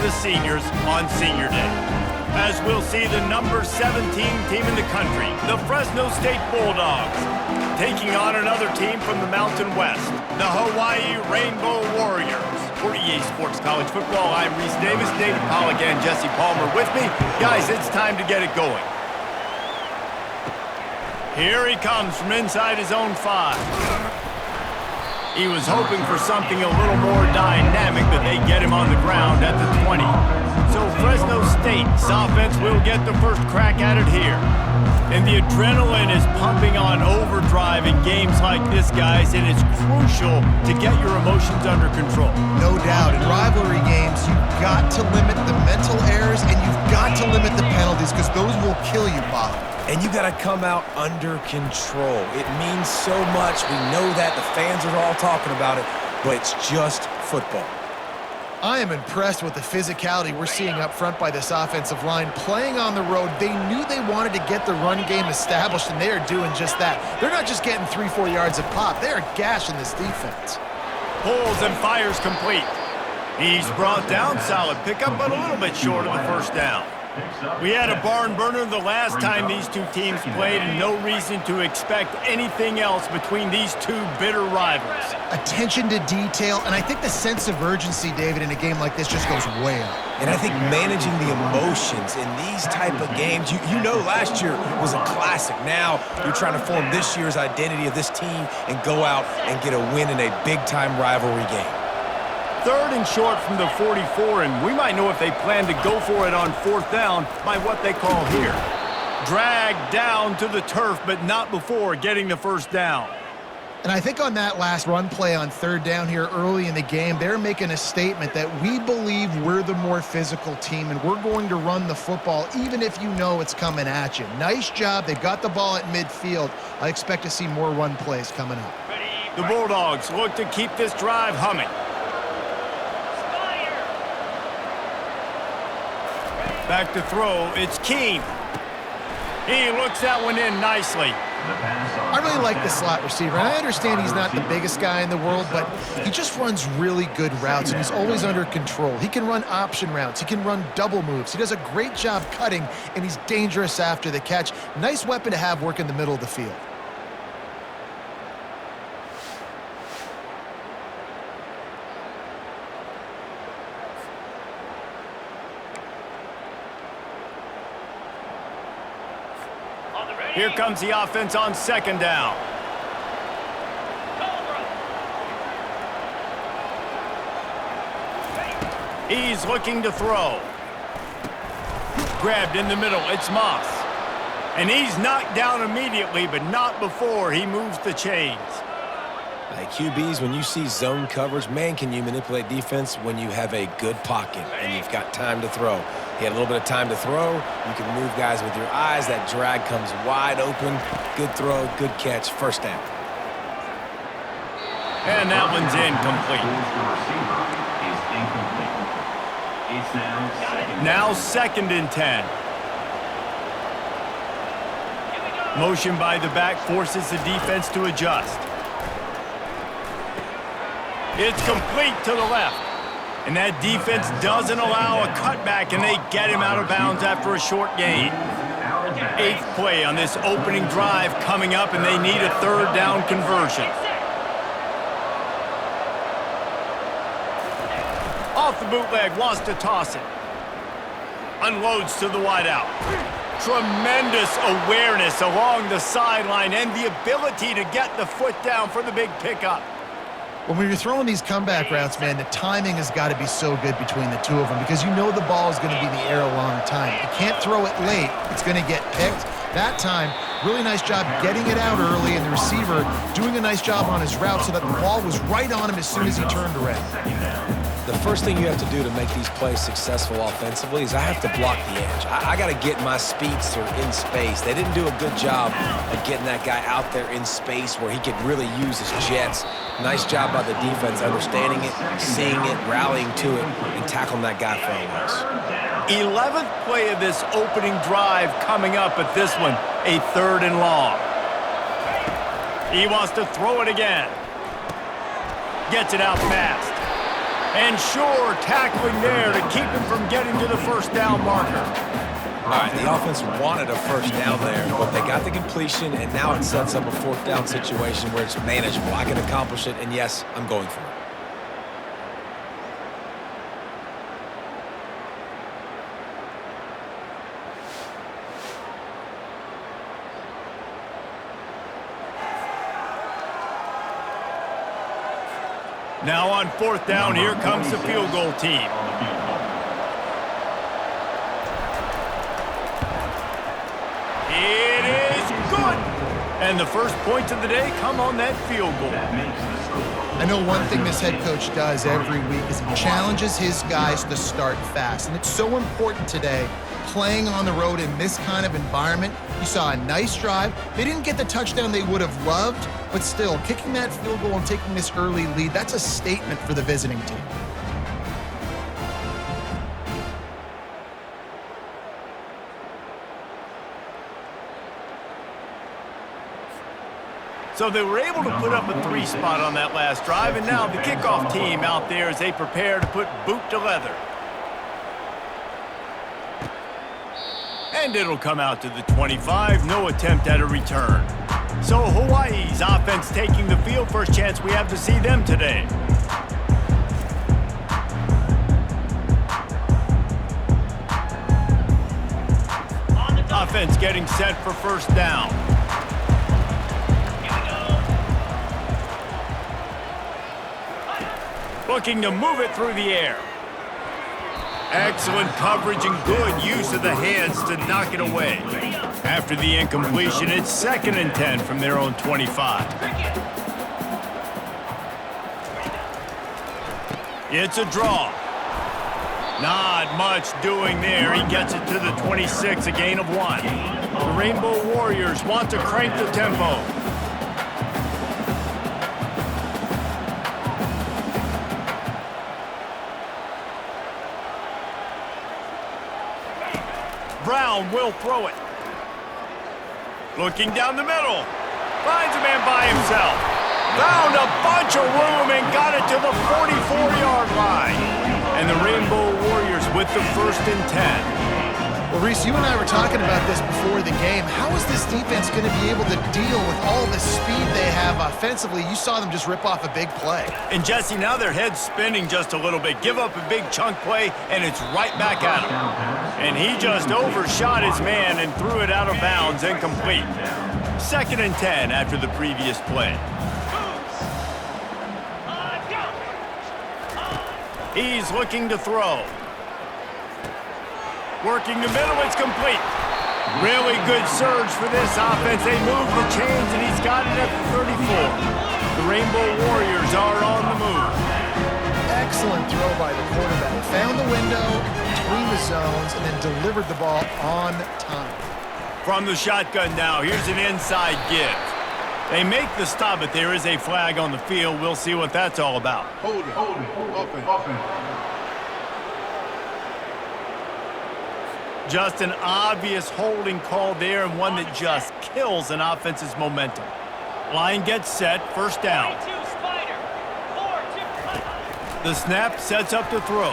the seniors on Senior Day, as we'll see the number 17 team in the country, the Fresno State Bulldogs, taking on another team from the Mountain West, the Hawai'i Rainbow Warriors. For EA Sports College Football, I'm Reese Davis, David Pollack, and Jesse Palmer with me. Guys, it's time to get it going. Here he comes from inside his own 5. He was hoping for something a little more dynamic, but they get him on the ground at the 20. So Fresno State's offense will get the first crack at it here. And the adrenaline is pumping on overdrive in games like this, guys, and it's crucial to get your emotions under control. No doubt. In rivalry games, you've got to limit the mental errors and you've got to limit the penalties because those will kill you, Bob. And you got to come out under control. It means so much. We know that. The fans are all talking about it, but it's just football. I am impressed with the physicality we're seeing up front by this offensive line. Playing on the road, they knew they wanted to get the run game established, and they are doing just that. They're not just getting 3-4 yards of pop. They are gashing this defense. Pulls and fires complete. He's brought down. Solid pickup, but a little bit short of the first down. We had a barn burner the last time these two teams played, and no reason to expect anything else between these two bitter rivals. Attention to detail, and I think the sense of urgency, David, in a game like this just goes way up. And I think managing the emotions in these type of games, you know last year was a classic. Now you're trying to form this year's identity of this team and go out and get a win in a big-time rivalry game. 3rd and short from the 44, and we might know if they plan to go for it on 4th down by what they call here. Dragged down to the turf, but not before getting the first down. And I think on that last run play on 3rd down here early in the game, they're making a statement that we believe we're the more physical team and we're going to run the football even if you know it's coming at you. Nice job. They got the ball at midfield. I expect to see more run plays coming up. The Bulldogs look to keep this drive humming. Back to throw, it's Keene. He looks that one in nicely. I really like the slot receiver, and I understand he's not the biggest guy in the world, but he just runs really good routes, and he's always under control. He can run option routes. He can run double moves. He does a great job cutting, and he's dangerous after the catch. Nice weapon to have work in the middle of the field. Here comes the offense on 2nd down. He's looking to throw. Grabbed in the middle, it's Moss. And he's knocked down immediately, but not before he moves the chains. Like QBs, when you see zone coverage, man, can you manipulate defense when you have a good pocket and you've got time to throw. He had a little bit of time to throw. You can move guys with your eyes. That drag comes wide open. Good throw, good catch, first down. And that one's incomplete. Now 2nd and 10. Motion by the back forces the defense to adjust. It's complete to the left. And that defense doesn't allow a cutback, and they get him out of bounds after a short gain. 8th play on this opening drive coming up, and they need a 3rd down conversion. Off the bootleg, wants to toss it. Unloads to the wideout. Tremendous awareness along the sideline and the ability to get the foot down for the big pickup. When you're throwing these comeback routes, man, the timing has got to be so good between the two of them because you know the ball is going to be in the air a long time. You can't throw it late. It's going to get picked. That time, really nice job getting it out early, and the receiver doing a nice job on his route so that the ball was right on him as soon as he turned around. The first thing you have to do to make these plays successful offensively is I have to block the edge. I got to get my speedster in space. They didn't do a good job of getting that guy out there in space where he could really use his jets. Nice job by the defense understanding it, seeing it, rallying to it, and tackling that guy for a loss. 11th play of this opening drive coming up, but this one a 3rd and long. He wants to throw it again. Gets it out fast. And sure, tackling there to keep him from to the first down marker. All right, the offense wanted a first down there, but they got the completion, and now it sets up a fourth down situation where it's manageable. I can accomplish it, and yes, I'm going for it. Now on fourth down, here comes the field goal team. It is good! And the first points of the day come on that field goal. I know one thing this head coach does every week is he challenges his guys to start fast. And it's so important today, playing on the road in this kind of environment. You saw a nice drive. They didn't get the touchdown they would have loved, but still, kicking that field goal and taking this early lead, that's a statement for the visiting team. So they were able to put up a 3 spot on that last drive, and now the kickoff team out there as they prepare to put boot to leather. And it'll come out to the 25, no attempt at a return. So Hawaii's offense taking the field, first chance we have to see them today. Offense getting set for first down. Looking to move it through the air. Excellent coverage and good use of the hands to knock it away. After the incompletion, it's 2nd and 10 from their own 25. It's a draw. Not much doing there. He gets it to the 26, a gain of 1. The Rainbow Warriors want to crank the tempo. Brown will throw it. Looking down the middle. Finds a man by himself. Found a bunch of room and got it to the 44-yard line. And the Rainbow Warriors with the 1st and 10. Well, Reese, you and I were talking about this before the game. How is this defense going to be able to deal with all the speed they have offensively? You saw them just rip off a big play. And Jesse, now their head's spinning just a little bit. Give up a big chunk play, and it's right back at him. And he just overshot his man and threw it out of bounds, incomplete. 2nd and 10 after the previous play. He's looking to throw. Working the middle, it's complete. Really good surge for this offense. They move the chains, and he's got it at the 34. The Rainbow Warriors are on the move. Excellent throw by the quarterback. Found the window between the zones and then delivered the ball on time. From the shotgun now, here's an inside give. They make the stop, but there is a flag on the field. We'll see what that's all about. Hold it, offense. Just an obvious holding call there, and one that just kills an offense's momentum. Line gets set, first down. The snap sets up the throw.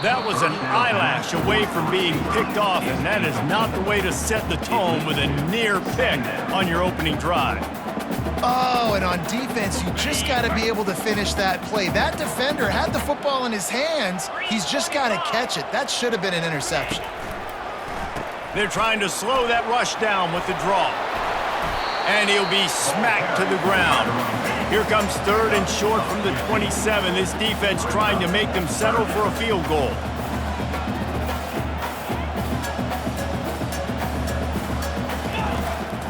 That was an eyelash away from being picked off, and that is not the way to set the tone with a near pick on your opening drive. Oh, and on defense, you just got to be able to finish that play. That defender had the football in his hands. He's just got to catch it. That should have been an interception. They're trying to slow that rush down with the draw. And he'll be smacked to the ground. Here comes 3rd and short from the 27. This defense trying to make them settle for a field goal.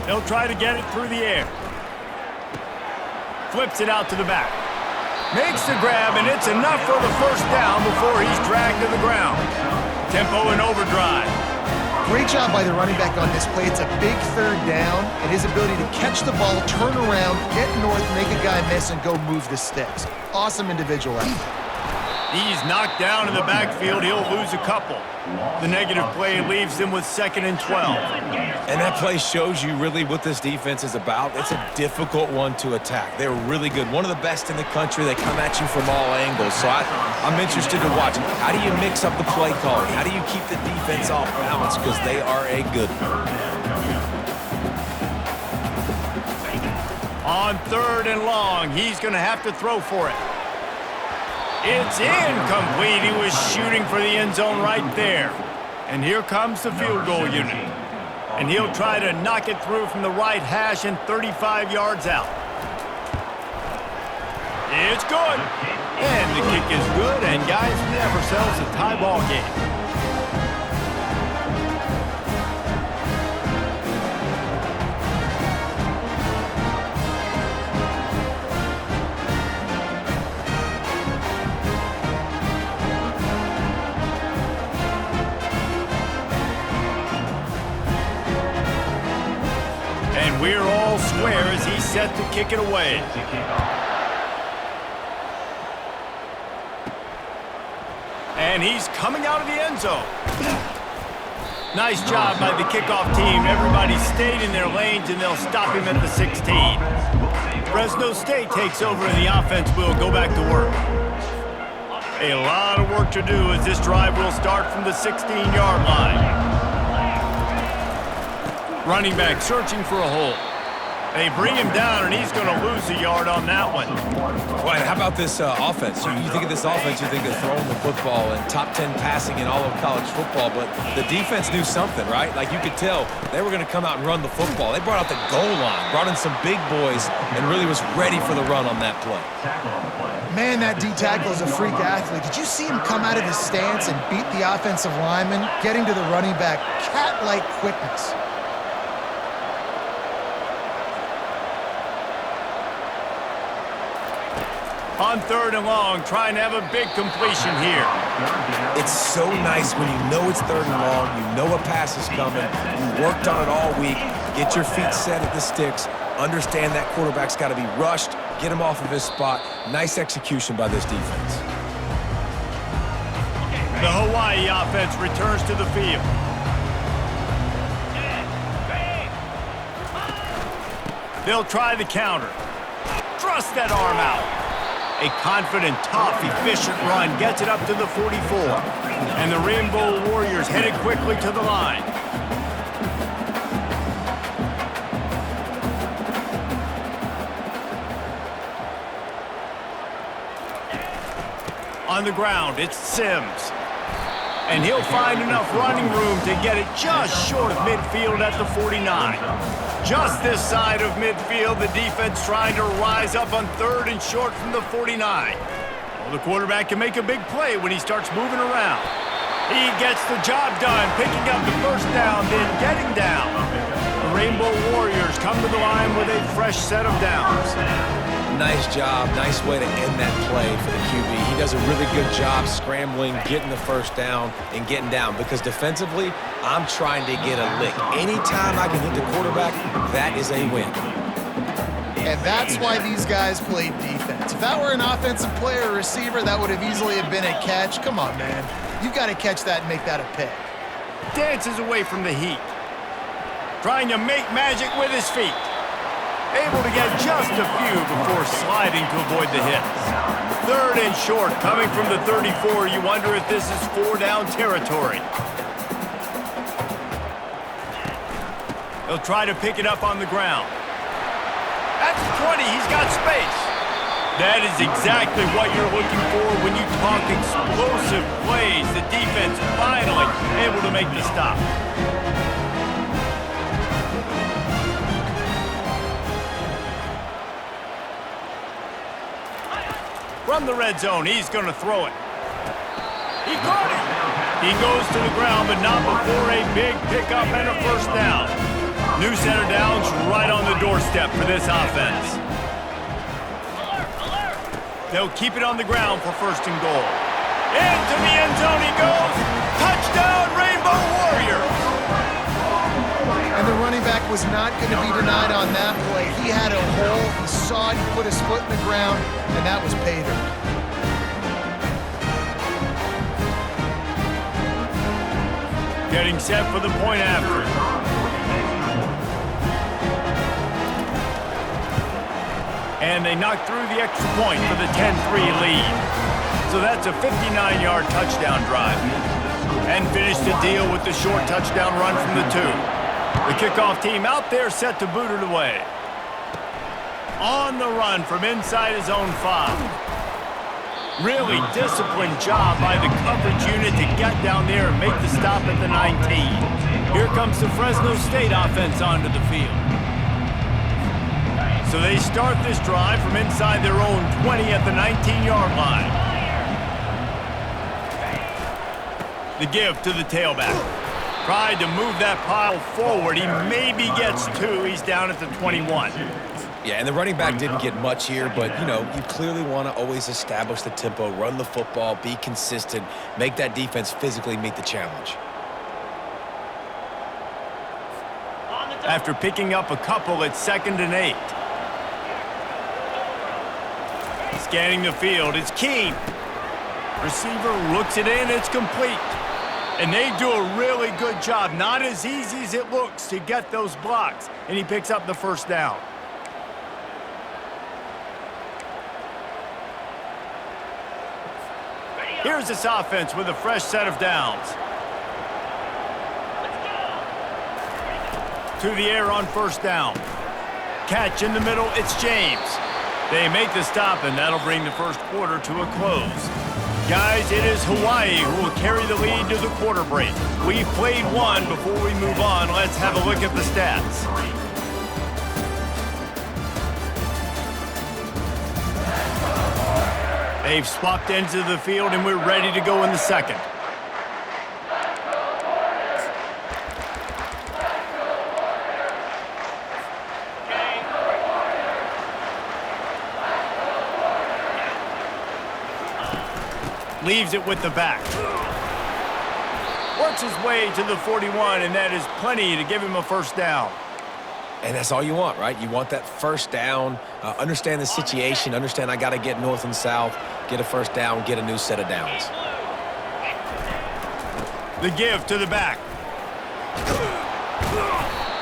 They'll try to get it through the air. Flips it out to the back. Makes the grab, and it's enough for the first down before he's dragged to the ground. Tempo and overdrive. Great job by the running back on this play. It's a big 3rd down, and his ability to catch the ball, turn around, get north, make a guy miss, and go move the sticks. Awesome individual effort. He's knocked down in the backfield. He'll lose a couple. The negative play leaves him with 2nd and 12. And that play shows you really what this defense is about. It's a difficult one to attack. They're really good. One of the best in the country. They come at you from all angles. So I'm interested to watch. How do you mix up the play calling? How do you keep the defense off balance? Because they are a good one. On 3rd and long, he's going to have to throw for it. It's incomplete. He was shooting for the end zone right there. And here comes the field goal unit. And he'll try to knock it through from the right hash and 35 yards out. It's good. And the kick is good. And guys, never sells a tie ball game. We're all square as he's set to kick it away. And he's coming out of the end zone. Nice job by the kickoff team. Everybody stayed in their lanes, and they'll stop him at the 16. Fresno State takes over, and the offense will go back to work. A lot of work to do as this drive will start from the 16-yard line. Running back searching for a hole. They bring him down, and he's going to lose a yard on that one. Right, how about this offense? You think of this offense, you think of throwing the football and top 10 passing in all of college football, but the defense knew something, right? Like you could tell they were going to come out and run the football. They brought out the goal line, brought in some big boys, and really was ready for the run on that play. Man, that D-tackle is a freak athlete. Did you see him come out of his stance and beat the offensive lineman, getting to the running back? Cat-like quickness. On 3rd and long, trying to have a big completion here. It's so nice when you know it's 3rd and long, you know a pass is coming, you worked on it all week, get your feet set at the sticks, understand that quarterback's got to be rushed, get him off of his spot. Nice execution by this defense. The Hawai'i offense returns to the field. They'll try the counter. Thrust that arm out. A confident, tough, efficient run gets it up to the 44. And the Rainbow Warriors headed quickly to the line. On the ground, it's Sims. And he'll find enough running room to get it just short of midfield at the 49. Just this side of midfield, the defense trying to rise up on 3rd and short from the 49. Well, the quarterback can make a big play when he starts moving around. He gets the job done, picking up the first down, then getting down. The Rainbow Warriors come to the line with a fresh set of downs. Nice job, nice way to end that play for the QB. He does a really good job scrambling, getting the first down, and getting down. Because defensively, I'm trying to get a lick. Anytime I can hit the quarterback, that is a win. And that's why these guys played defense. If that were an offensive player or receiver, that would have easily have been a catch. Come on, man. You've got to catch that and make that a pick. Dances away from the heat. Trying to make magic with his feet. Able to get just a few before sliding to avoid the hits. 3rd and short, coming from the 34. You wonder if this is 4-down territory. He'll try to pick it up on the ground. At the 20, he's got space. That is exactly what you're looking for when you talk explosive plays. The defense finally able to make the stop. From the red zone, he's going to throw it. He caught it. He goes to the ground, but not before a big pickup and a first down. New center downs right on the doorstep for this offense. They'll keep it on the ground for 1st and goal. Into the end zone he goes. Touchdown, Rainbow Warriors. And the running back was not going to be denied on that play. He had a hole. He saw it. He put his foot in the ground, and that was pay dirt. Getting set for the point after. And they knock through the extra point for the 10-3 lead. So that's a 59-yard touchdown drive. And finish the deal with the short touchdown run from the 2. The kickoff team out there set to boot it away. On the run from inside his own 5. Really disciplined job by the coverage unit to get down there and make the stop at the 19. Here comes the Fresno State offense onto the field. So they start this drive from inside their own 20 at the 19-yard line. The give to the tailback. Tried to move that pile forward. He maybe gets 2. He's down at the 21. Yeah, and the running back didn't get much here, but, you know, you clearly want to always establish the tempo, run the football, be consistent, make that defense physically meet the challenge. After picking up a couple, it's 2nd and 8. Scanning the field, it's Keene. Receiver looks it in, it's complete. And they do a really good job. Not as easy as it looks to get those blocks. And he picks up the first down. Here's this offense with a fresh set of downs. To the air on first down. Catch in the middle, it's James. They make the stop, and that'll bring the first quarter to a close. Guys, it is Hawaii who will carry the lead to the quarter break. We've played one. Before we move on, let's have a look at the stats. They've swapped ends of the field, and we're ready to go in the second. Leaves it with the back. Works his way to the 41, and that is plenty to give him a first down. And that's all you want, right? You want that first down, understand the situation, understand I got to get north and south, get a first down, get a new set of downs. The give to the back.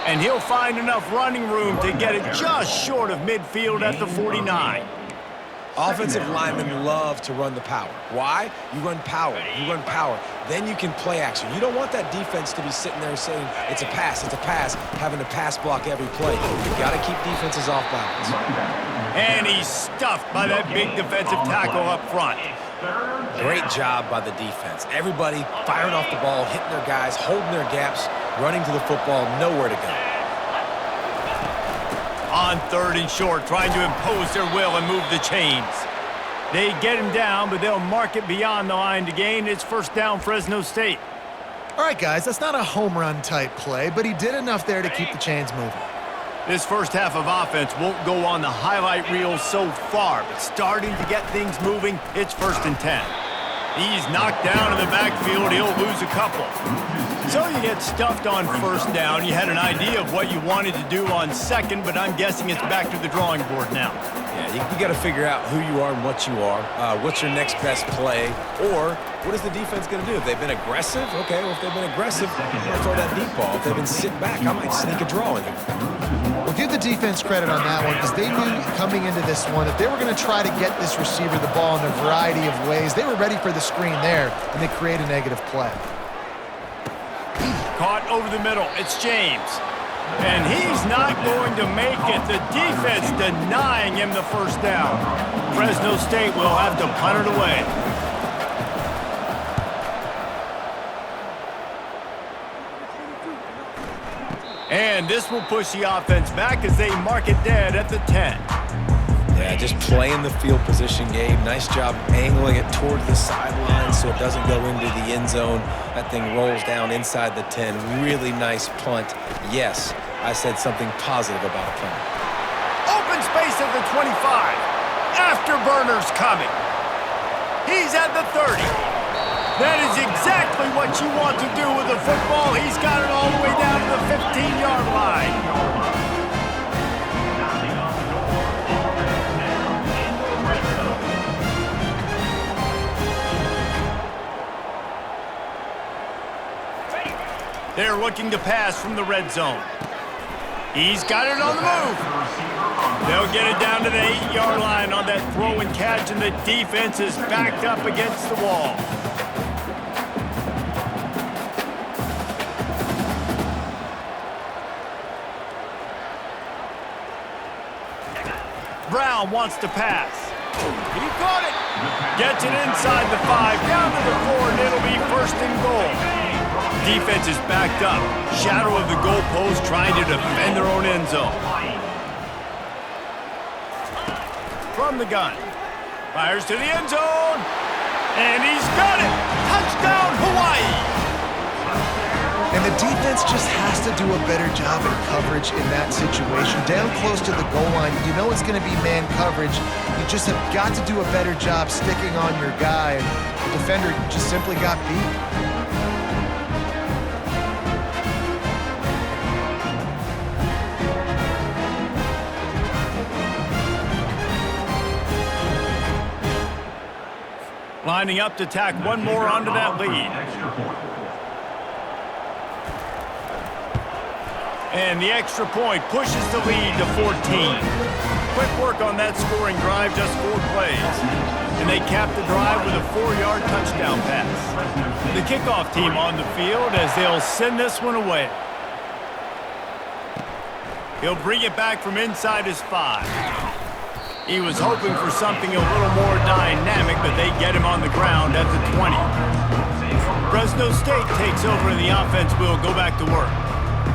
And he'll find enough running room to get it just short of midfield at the 49. Offensive linemen love to run the power. Why? You run power. You run power. Then you can play action. You don't want that defense to be sitting there saying, it's a pass, having to pass block every play. You've got to keep defenses off balance. And he's stuffed by that big defensive tackle up front. Great job by the defense. Everybody firing off the ball, hitting their guys, holding their gaps, running to the football, nowhere to go. On 3rd and short, trying to impose their will and move the chains. They get him down, but they'll mark it beyond the line to gain. It's first down, Fresno State. All right, guys, that's not a home run type play, but he did enough there to keep the chains moving. This first half of offense won't go on the highlight reel so far, but starting to get things moving, it's 1st and 10. He's knocked down in the backfield. He'll lose a couple. So you get stuffed on first down. You had an idea of what you wanted to do on second, but I'm guessing it's back to the drawing board now. Yeah, you got to figure out who you are and what you are. What's your next best play? Or what is the defense going to do? If they've been aggressive, okay, well, if they've been aggressive, I'm going to throw that deep ball. If they've been sit back, I might sneak a draw in here. Well, give the defense credit on that one because they knew coming into this one that they were going to try to get this receiver the ball in a variety of ways. They were ready for the screen there, and they create a negative play. Caught over the middle. It's James. And he's not going to make it. The defense denying him the first down. Fresno State will have to punt it away. And this will push the offense back as they mark it dead at the 10. Yeah, just playing the field position game. Nice job angling it toward the sideline so it doesn't go into the end zone. That thing rolls down inside the 10. Really nice punt. Yes, I said something positive about a punt. Open space at the 25. Afterburner's coming. He's at the 30. That is exactly what you want to do with the football. He's got it all the way down to the 15-yard line. They're looking to pass from the red zone. He's got it on the move. They'll get it down to the 8-yard line on that throw and catch, and the defense is backed up against the wall. Brown wants to pass. He caught it. Gets it inside the 5, down to the 4, and it'll be first and goal. Defense is backed up. Shadow of the goalpost trying to defend their own end zone. From the gun. Fires to the end zone. And he's got it. Touchdown, Hawaii. And the defense just has to do a better job in coverage in that situation. Down close to the goal line, you know it's going to be man coverage. You just have got to do a better job sticking on your guy. And the defender just simply got beat. Lining up to tack one more onto that lead. And the extra point pushes the lead to 14. Quick work on that scoring drive, just 4 plays. And they cap the drive with a 4-yard touchdown pass. The kickoff team on the field as they'll send this one away. He'll bring it back from inside his 5. He was hoping for something a little more dynamic, but they get him on the ground at the 20. Fresno State takes over and the offense will go back to work.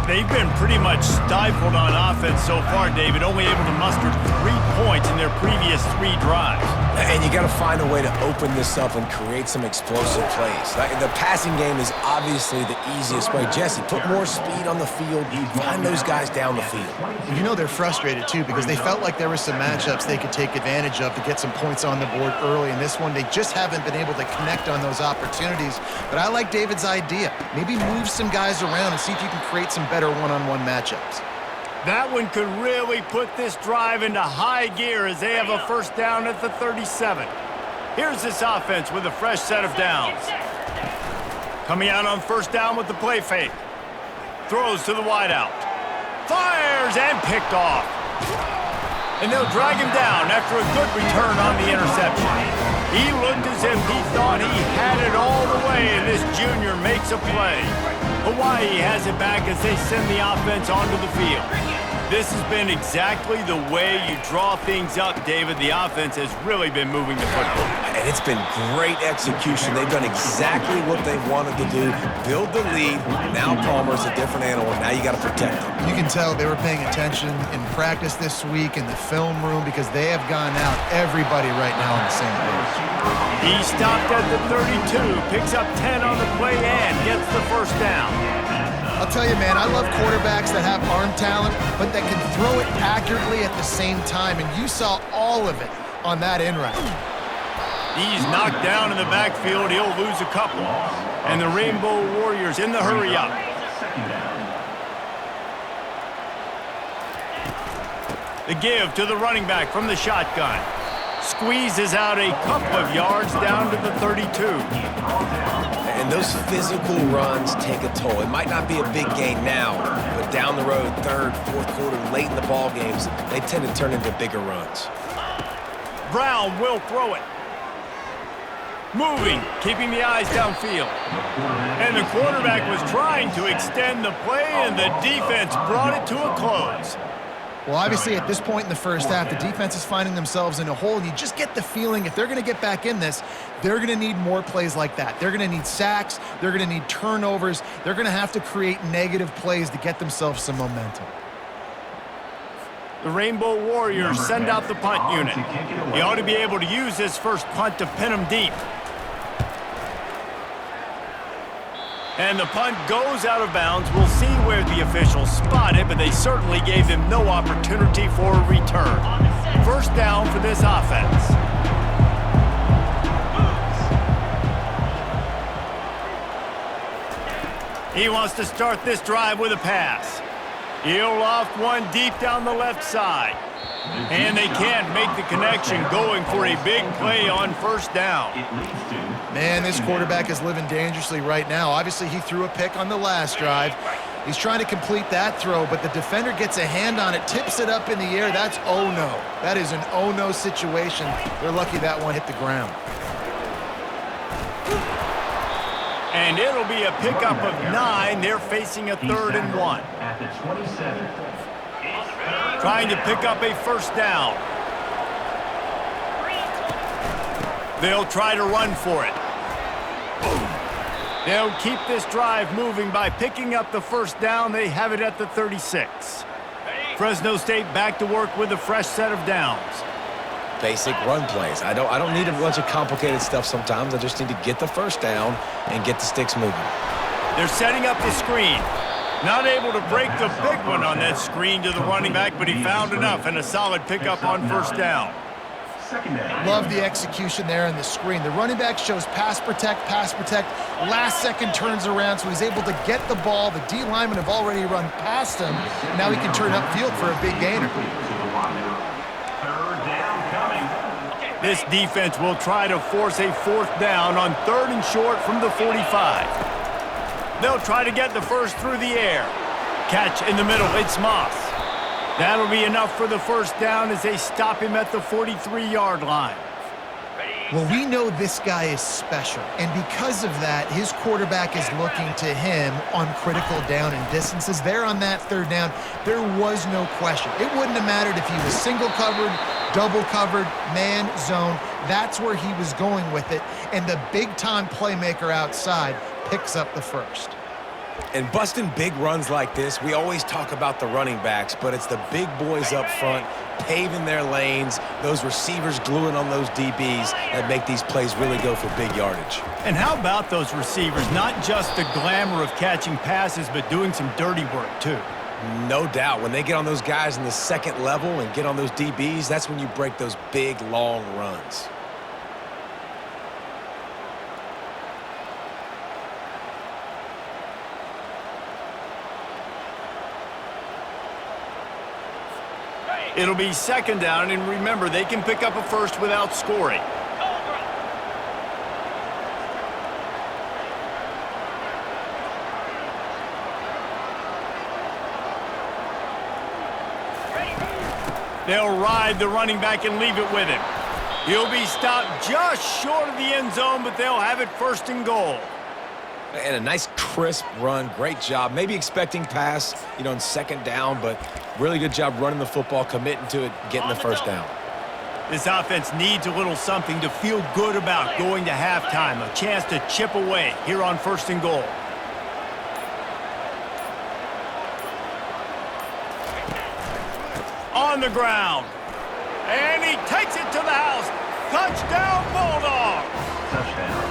They've been pretty much stifled on offense so far, David, only able to muster 3 points in their previous 3 drives. And you got to find a way to open this up and create some explosive plays. The passing game is obviously the easiest way. Jesse, put more speed on the field. Find those guys down the field. You know they're frustrated, too, because they felt like there were some matchups they could take advantage of to get some points on the board early. In this one, they just haven't been able to connect on those opportunities. But I like David's idea. Maybe move some guys around and see if you can create some better one-on-one matchups. That one could really put this drive into high gear as they have a first down at the 37. Here's this offense with a fresh set of downs. Coming out on first down with the play fake. Throws to the wideout. Fires and picked off. And they'll drag him down after a good return on the interception. He looked as if he thought he had it all the way, and this junior makes a play. Hawaii has it back as they send the offense onto the field. This has been exactly the way you draw things up, David. The offense has really been moving the football. And it's been great execution. They've done exactly what they wanted to do. Build the lead. Now Palmer's a different animal. Now you got to protect him. You can tell they were paying attention in practice this week in the film room because they have gone out everybody right now on the same page. He stopped at the 32, picks up 10 on the play and gets the first down. I'll tell you, man, I love quarterbacks that have arm talent, but that can throw it accurately at the same time, and you saw all of it on that in route. He's knocked down in the backfield. He'll lose a couple. And the Rainbow Warriors in the hurry up. The give to the running back from the shotgun. Squeezes out a couple of yards down to the 32. And those physical runs take a toll. It might not be a big gain now, but down the road, third, fourth quarter, late in the ball games, they tend to turn into bigger runs. Brown will throw it. Moving, keeping the eyes downfield. And the quarterback was trying to extend the play, and the defense brought it to a close. Well, obviously, at this point in the first half, the defense is finding themselves in a hole, and you just get the feeling if they're going to get back in this, they're going to need more plays like that. They're going to need sacks. They're going to need turnovers. They're going to have to create negative plays to get themselves some momentum. The Rainbow Warriors send out the punt unit. He ought to be able to use this first punt to pin him deep. And the punt goes out of bounds. We'll see where the officials spot it, but they certainly gave him no opportunity for a return. First down for this offense. He wants to start this drive with a pass. He'll loft one deep down the left side. And they can't make the connection, going for a big play on first down. Man, this quarterback is living dangerously right now. Obviously, he threw a pick on the last drive. He's trying to complete that throw, but the defender gets a hand on it, tips it up in the air. That's oh-no. That is an oh-no situation. They're lucky that one hit the ground. And it'll be a pickup of 9. They're facing a 3rd and 1. At the 27. Trying to pick up a first down. They'll try to run for it. They'll keep this drive moving by picking up the first down. They have it at the 36. Fresno State back to work with a fresh set of downs. Basic run plays. I don't need a bunch of complicated stuff sometimes. I just need to get the first down and get the sticks moving. They're setting up the screen. Not able to break the big one on that screen to the running back, but he found enough and a solid pickup on first down. Love the execution there in the screen. The running back shows pass protect, last second turns around, so he's able to get the ball. The D linemen have already run past him. Now he can turn upfield for a big gainer. This defense will try to force a 4th down on 3rd and short from the 45. They'll try to get the first through the air. Catch in the middle, it's Moss. That'll be enough for the first down as they stop him at the 43-yard line. Well, we know this guy is special, and because of that, his quarterback is looking to him on critical down and distances. There on that 3rd down, there was no question. It wouldn't have mattered if he was single covered, double covered, man, zone. That's where he was going with it, and the big-time playmaker outside picks up the first. And busting big runs like this, we always talk about the running backs, but it's the big boys up front, paving their lanes, those receivers gluing on those DBs that make these plays really go for big yardage. And how about those receivers? Not just the glamour of catching passes, but doing some dirty work, too. No doubt. When they get on those guys in the second level and get on those DBs, that's when you break those big, long runs. It'll be 2nd down, and remember, they can pick up a first without scoring. They'll ride the running back and leave it with him. He'll be stopped just short of the end zone, but they'll have it 1st and goal. And a nice crisp run, great job. Maybe expecting pass, in 2nd down, but really good job running the football, committing to it, getting the first down. This offense needs a little something to feel good about going to halftime, a chance to chip away here on 1st and goal. On the ground, and he takes it to the house. Touchdown, Bulldog! Touchdown.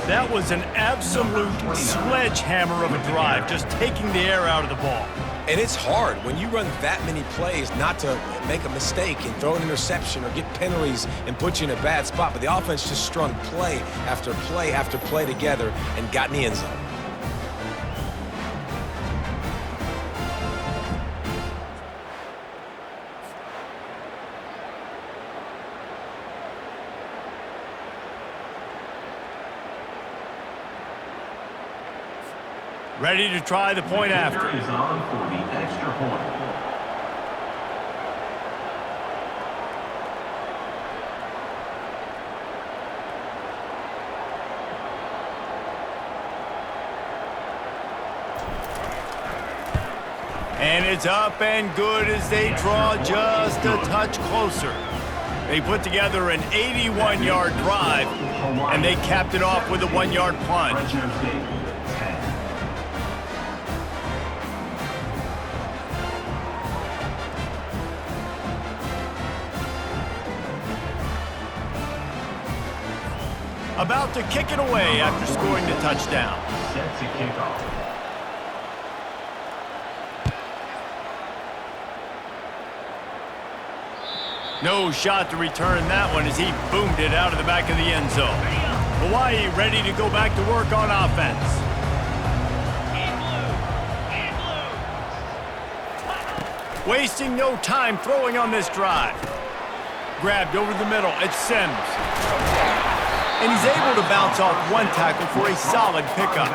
That was an absolute sledgehammer of a drive, just taking the air out of the ball. And it's hard when you run that many plays not to make a mistake and throw an interception or get penalties and put you in a bad spot. But the offense just strung play after play after play together and got in the end zone. Ready to try the point after. Is on for the extra point. And it's up and good as they draw just a touch closer. They put together an 81-yard drive, and they capped it off with a 1-yard plunge. About to kick it away after scoring the touchdown. Set to kick off. No shot to return that one as he boomed it out of the back of the end zone. Hawaii ready to go back to work on offense. Wasting no time throwing on this drive. Grabbed over the middle, it's Sims. And he's able to bounce off one tackle for a solid pickup.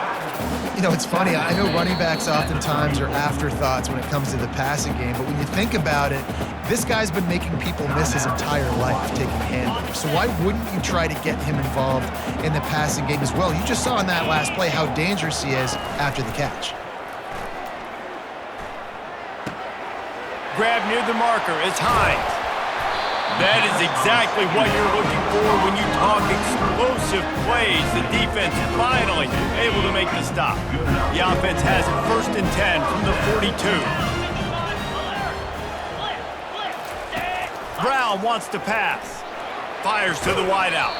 You know, it's funny. I know running backs oftentimes are afterthoughts when it comes to the passing game, but when you think about it, this guy's been making people miss his entire life taking handoffs. So why wouldn't you try to get him involved in the passing game as well? You just saw in that last play how dangerous he is after the catch. Grab near the marker, it's Hines. That is exactly what you're looking for when you talk explosive plays. The defense finally able to make the stop. The offense has it 1st and 10 from the 42. Brown wants to pass. Fires to the wideout.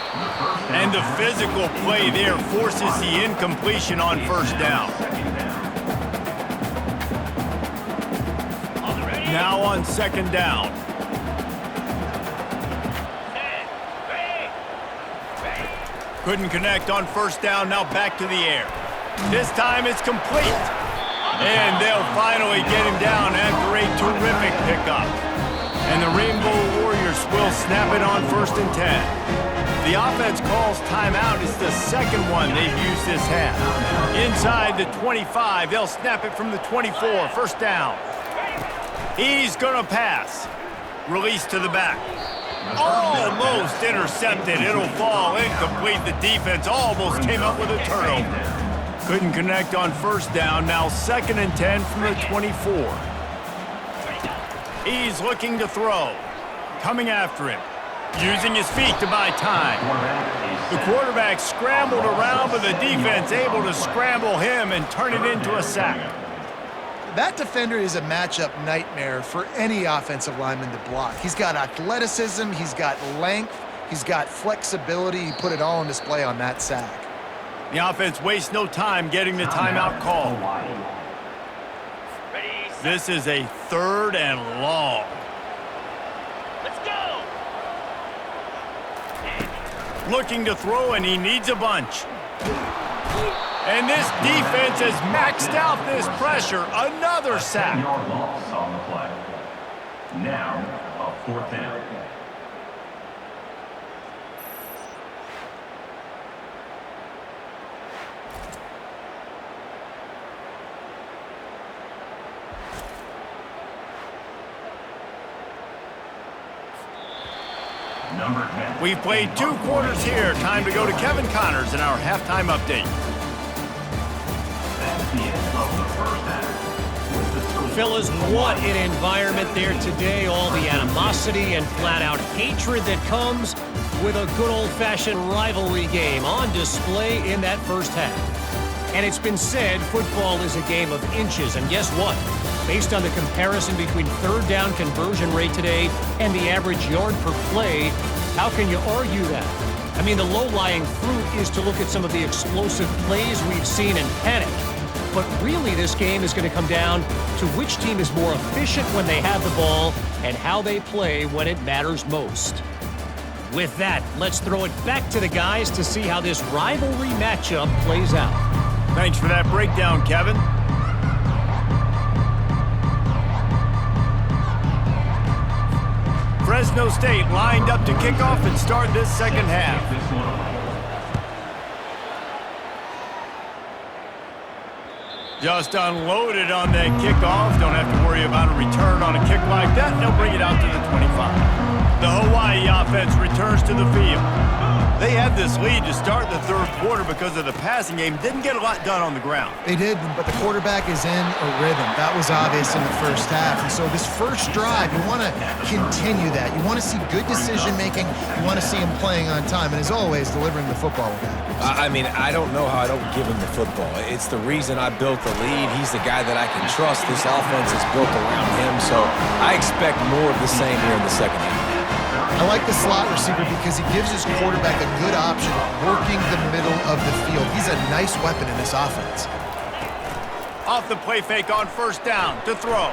And the physical play there forces the incompletion on 1st down. Now on 2nd down. Couldn't connect on 1st down, now back to the air. This time it's complete. And they'll finally get him down after a terrific pickup. And the Rainbow Warriors will snap it on 1st and 10. The offense calls timeout. It's the 2nd one they've used this half. Inside the 25, they'll snap it from the 24, 1st down. He's gonna pass. Release to the back. Almost intercepted. It'll fall incomplete. The defense almost came up with a turnover. Couldn't connect on 1st down. Now 2nd and 10 from the 24. He's looking to throw. Coming after him. Using his feet to buy time. The quarterback scrambled around, but the defense able to scramble him and turn it into a sack. That defender is a matchup nightmare for any offensive lineman to block. He's got athleticism, he's got length, he's got flexibility. He put it all on display on that sack. The offense wastes no time getting the timeout called. This is a 3rd and long. Let's go! Looking to throw, and he needs a bunch. And this defense has maxed out this pressure. Another sack. 10-yard loss on the play. Now, a 4th down. Number 10. We've played 2 quarters here. Time to go to Kevin Connors in our halftime update. Fellas, what an environment there today. All the animosity and flat-out hatred that comes with a good old-fashioned rivalry game on display in that 1st half. And it's been said football is a game of inches. And guess what? Based on the comparison between 3rd down conversion rate today and the average yard per play, how can you argue that? I mean, the low-lying fruit is to look at some of the explosive plays we've seen in panic. But really, this game is going to come down to which team is more efficient when they have the ball and how they play when it matters most. With that, let's throw it back to the guys to see how this rivalry matchup plays out. Thanks for that breakdown, Kevin. Fresno State lined up to kick off and start this 2nd half. Just unloaded on that kickoff. Don't have to worry about a return on a kick like that. They'll bring it out to the 25. The Hawai'i offense returns to the field. They had this lead to start the 3rd quarter because of the passing game. Didn't get a lot done on the ground. They did, but the quarterback is in a rhythm. That was obvious in the 1st half. And so this 1st drive, you want to continue that. You want to see good decision-making. You want to see him playing on time. And as always, delivering the football with that. I mean, I don't know how I don't give him the football. It's the reason I built the lead. He's the guy that I can trust. This offense is built around him. So I expect more of the same here in the 2nd half. I like the slot receiver because he gives his quarterback a good option working the middle of the field. He's a nice weapon in this offense. Off the play fake on 1st down to throw.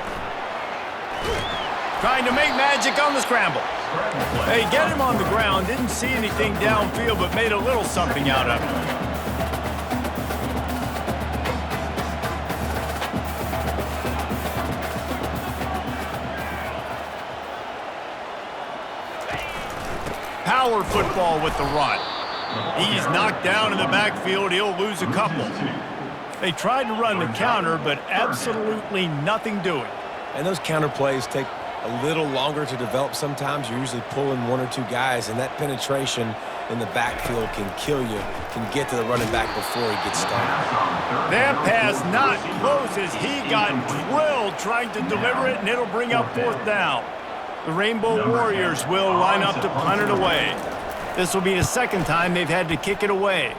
Trying to make magic on the scramble. They get him on the ground, didn't see anything downfield, but made a little something out of it. power football with the run. He's knocked down in the backfield. He'll lose a couple. They tried to run the counter, but absolutely nothing doing. And those counter plays take a little longer to develop sometimes. You're usually pulling one or two guys, and that penetration in the backfield can kill you, can get to the running back before he gets started. That pass not close as he got drilled trying to deliver it, and it'll bring up 4th down. The Rainbow Warriors will line up to punt it away. This will be the 2nd time they've had to kick it away.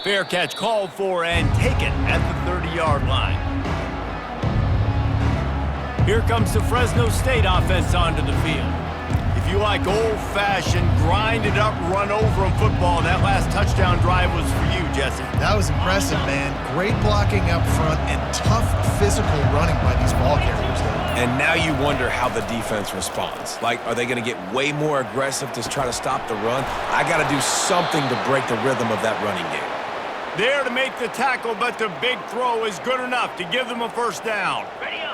Fair catch called for and taken at the 30-yard line. Here comes the Fresno State offense onto the field. If you like old-fashioned, grind-it-up, run-over-'em football, that last touchdown drive was for you, Jesse. That was impressive, man. Great blocking up front and tough physical running by these ball carriers there. And now you wonder how the defense responds. Like, are they going to get way more aggressive to try to stop the run? I got to do something to break the rhythm of that running game. There to make the tackle, but the big throw is good enough to give them a 1st down.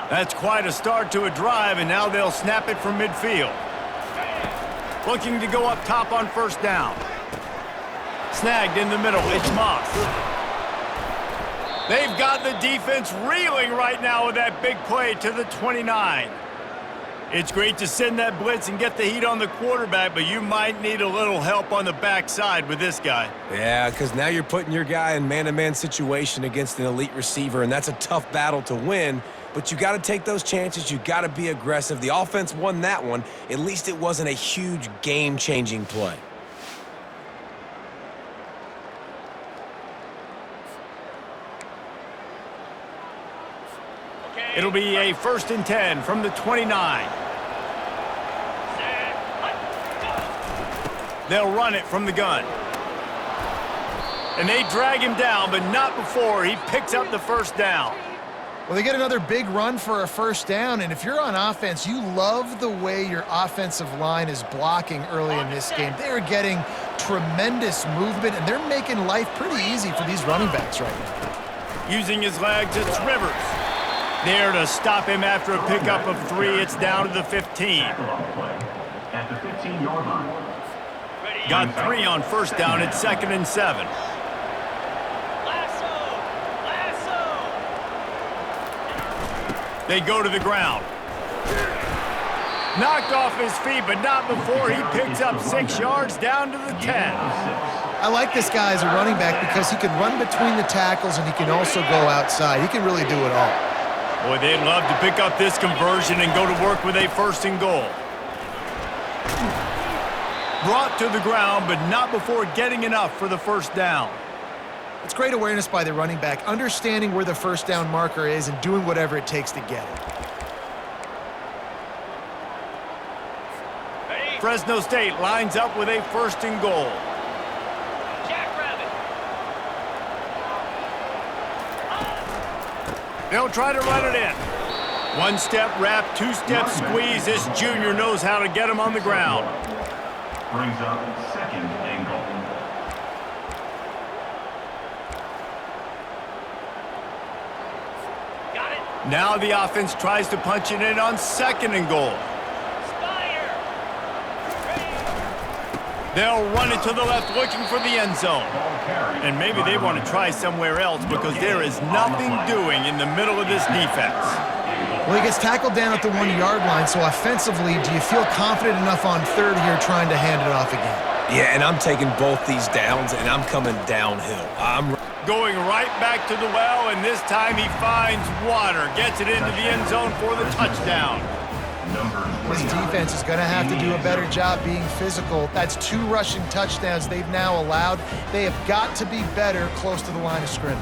That's quite a start to a drive, and now they'll snap it from midfield. Looking to go up top on 1st down. Snagged in the middle. It's Moss. They've got the defense reeling right now with that big play to the 29. It's great to send that blitz and get the heat on the quarterback, but you might need a little help on the backside with this guy. Yeah, because now you're putting your guy in man-to-man situation against an elite receiver, and that's a tough battle to win. But you got to take those chances. You got to be aggressive. The offense won that one. At least it wasn't a huge game-changing play. It'll be a 1st and 10 from the 29. They'll run it from the gun. And they drag him down, but not before he picks up the 1st down. Well, they get another big run for a 1st down, and if you're on offense, you love the way your offensive line is blocking early in this game. They're getting tremendous movement, and they're making life pretty easy for these running backs right now. Using his legs, it's Rivers. There to stop him after a pickup of 3. It's down to the 15. At the 15-yard line. Got 3 on 1st down. It's 2nd and 7. They go to the ground. Knocked off his feet, but not before he picks up 6 yards down to the 10. I like this guy as a running back because he can run between the tackles and he can also go outside. He can really do it all. Boy, they'd love to pick up this conversion and go to work with a 1st and goal. Brought to the ground, but not before getting enough for the 1st down. It's great awareness by the running back, understanding where the 1st down marker is and doing whatever it takes to get it. Fresno State lines up with a 1st and goal. They'll try to run it in. 1-step wrap, 2-step squeeze. This junior knows how to get him on the ground. Brings up 2nd and goal. Now the offense tries to punch it in on 2nd and goal. They'll run it to the left looking for the end zone. And maybe they want to try somewhere else because there is nothing doing in the middle of this defense. Well, he gets tackled down at the 1-yard line, so offensively, do you feel confident enough on 3rd here trying to hand it off again? Yeah, and I'm taking both these downs, and I'm coming downhill. I'm going right back to the well, and this time he finds water. Gets it into the end zone for the touchdown. This defense is going to have to do a better job being physical. That's 2 rushing touchdowns they've now allowed. They have got to be better close to the line of scrimmage.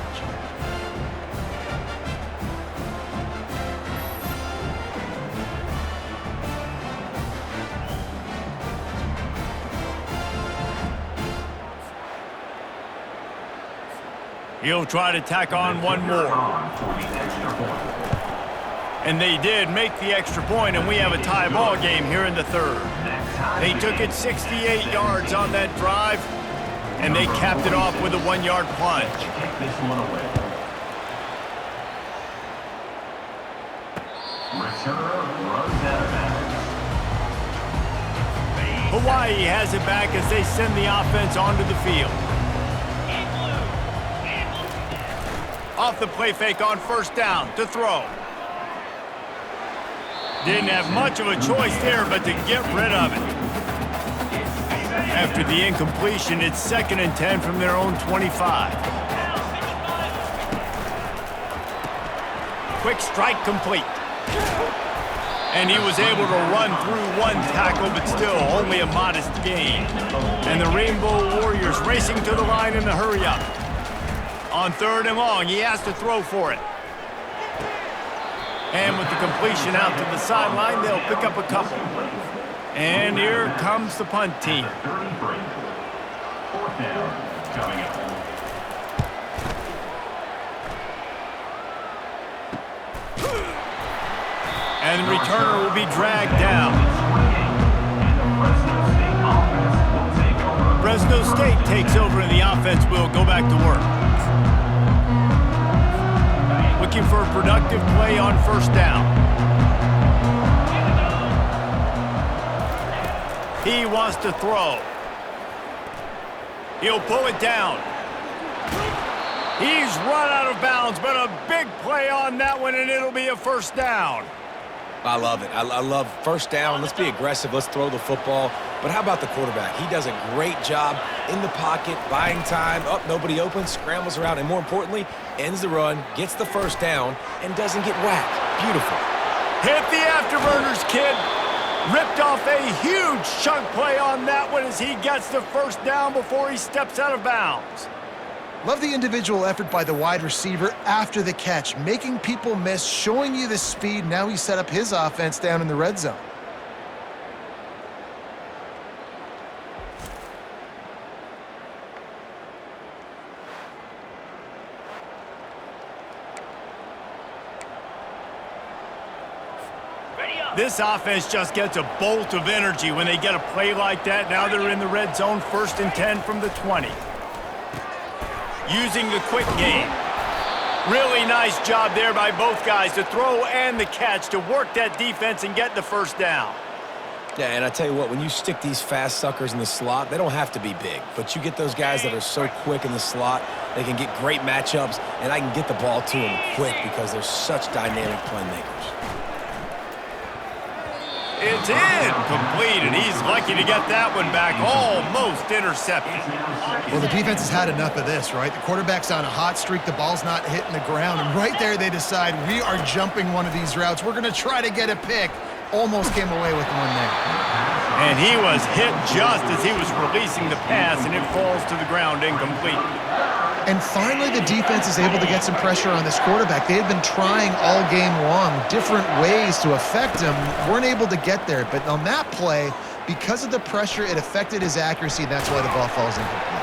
He'll try to tack on one more. And they did make the extra point, and we have a tie ball game here in the 3rd. They took it 68 yards on that drive, and they capped it off with a 1-yard plunge. Take this one away. Returner runs out of bounds. Hawaii has it back as they send the offense onto the field. Off the play fake on first down to throw. Didn't have much of a choice there but to get rid of it. After the incompletion, it's 2nd and 10 from their own 25. Quick strike complete. And he was able to run through one tackle, but still only a modest gain. And the Rainbow Warriors racing to the line in the hurry-up. On 3rd and long, he has to throw for it. And with the completion out to the sideline, they'll pick up a couple. And here comes the punt team. 33. 4th down coming up. And the returner will be dragged down. Fresno State takes over and the offense will go back to work. Looking for a productive play on first down. He wants to throw. He'll pull it down. He's run out of bounds, but a big play on that one, and it'll be a first down. I love it. I love first down. Let's be aggressive. Let's throw the football. But how about the quarterback? He does a great job in the pocket, buying time. Nobody open, scrambles around, and more importantly, ends the run, gets the first down, and doesn't get whacked. Beautiful. Hit the afterburners, kid. Ripped off a huge chunk play on that one as he gets the first down before he steps out of bounds. Love the individual effort by the wide receiver after the catch, making people miss, showing you the speed. Now he set up his offense down in the red zone. This offense just gets a bolt of energy when they get a play like that. Now they're in the red zone, 1st and 10 from the 20. Using the quick game. Really nice job there by both guys to throw and the catch to work that defense and get the first down. Yeah, and I tell you what, when you stick these fast suckers in the slot, they don't have to be big. But you get those guys that are so quick in the slot, they can get great matchups, and I can get the ball to them quick because they're such dynamic playmakers. It's incomplete, and he's lucky to get that one back, almost intercepted. Well, the defense has had enough of this, right? The quarterback's on a hot streak. The ball's not hitting the ground. And right there, they decide, we are jumping one of these routes. We're going to try to get a pick. Almost came away with one there. And he was hit just as he was releasing the pass, and it falls to the ground incomplete. And finally, the defense is able to get some pressure on this quarterback. They had been trying all game long different ways to affect him. Weren't able to get there. But on that play, because of the pressure, it affected his accuracy. That's why the ball falls incomplete.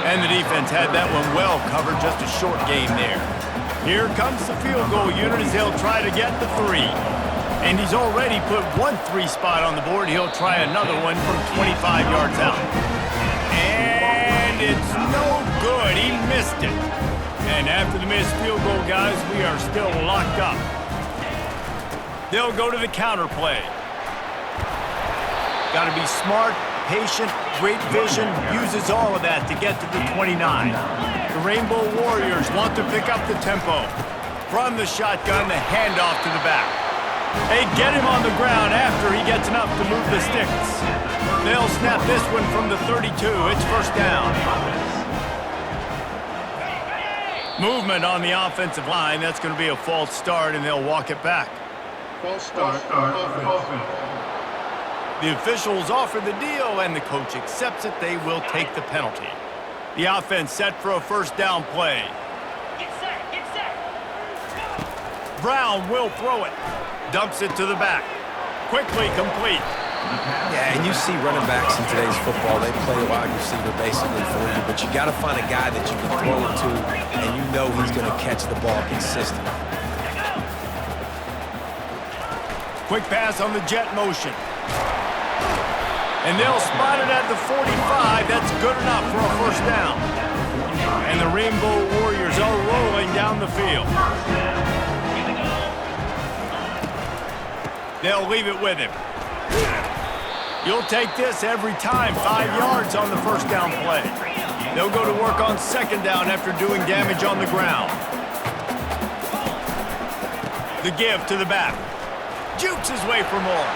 And the defense had that one well covered, just a short game there. Here comes the field goal unit as they'll try to get the 3. And he's already put one 3 spot on the board. He'll try another one from 25 yards out. And it's no good. He missed it. And after the missed field goal, guys, we are still locked up. They'll go to the counter play. Got to be smart, patient, great vision, uses all of that to get to the 29. The Rainbow Warriors want to pick up the tempo. From the shotgun, the handoff to the back. They get him on the ground after he gets enough to move the sticks. They'll snap this one from the 32. It's first down. Movement on the offensive line. That's going to be a false start, and they'll walk it back. False start. Offense. The officials offer the deal, and the coach accepts it. They will take the penalty. The offense set for a first down play. Get set. Brown will throw it. Dumps it to the back. Quickly complete. Yeah, and you see running backs in today's football, they play a wide receiver basically for you, but you got to find a guy that you can throw it to, and you know he's going to catch the ball consistently. Quick pass on the jet motion. And they'll spot it at the 45. That's good enough for a first down. And the Rainbow Warriors are rolling down the field. They'll leave it with him. You'll take this every time. 5 yards on the first down play. They'll go to work on second down after doing damage on the ground. The give to the back. Jukes his way for more.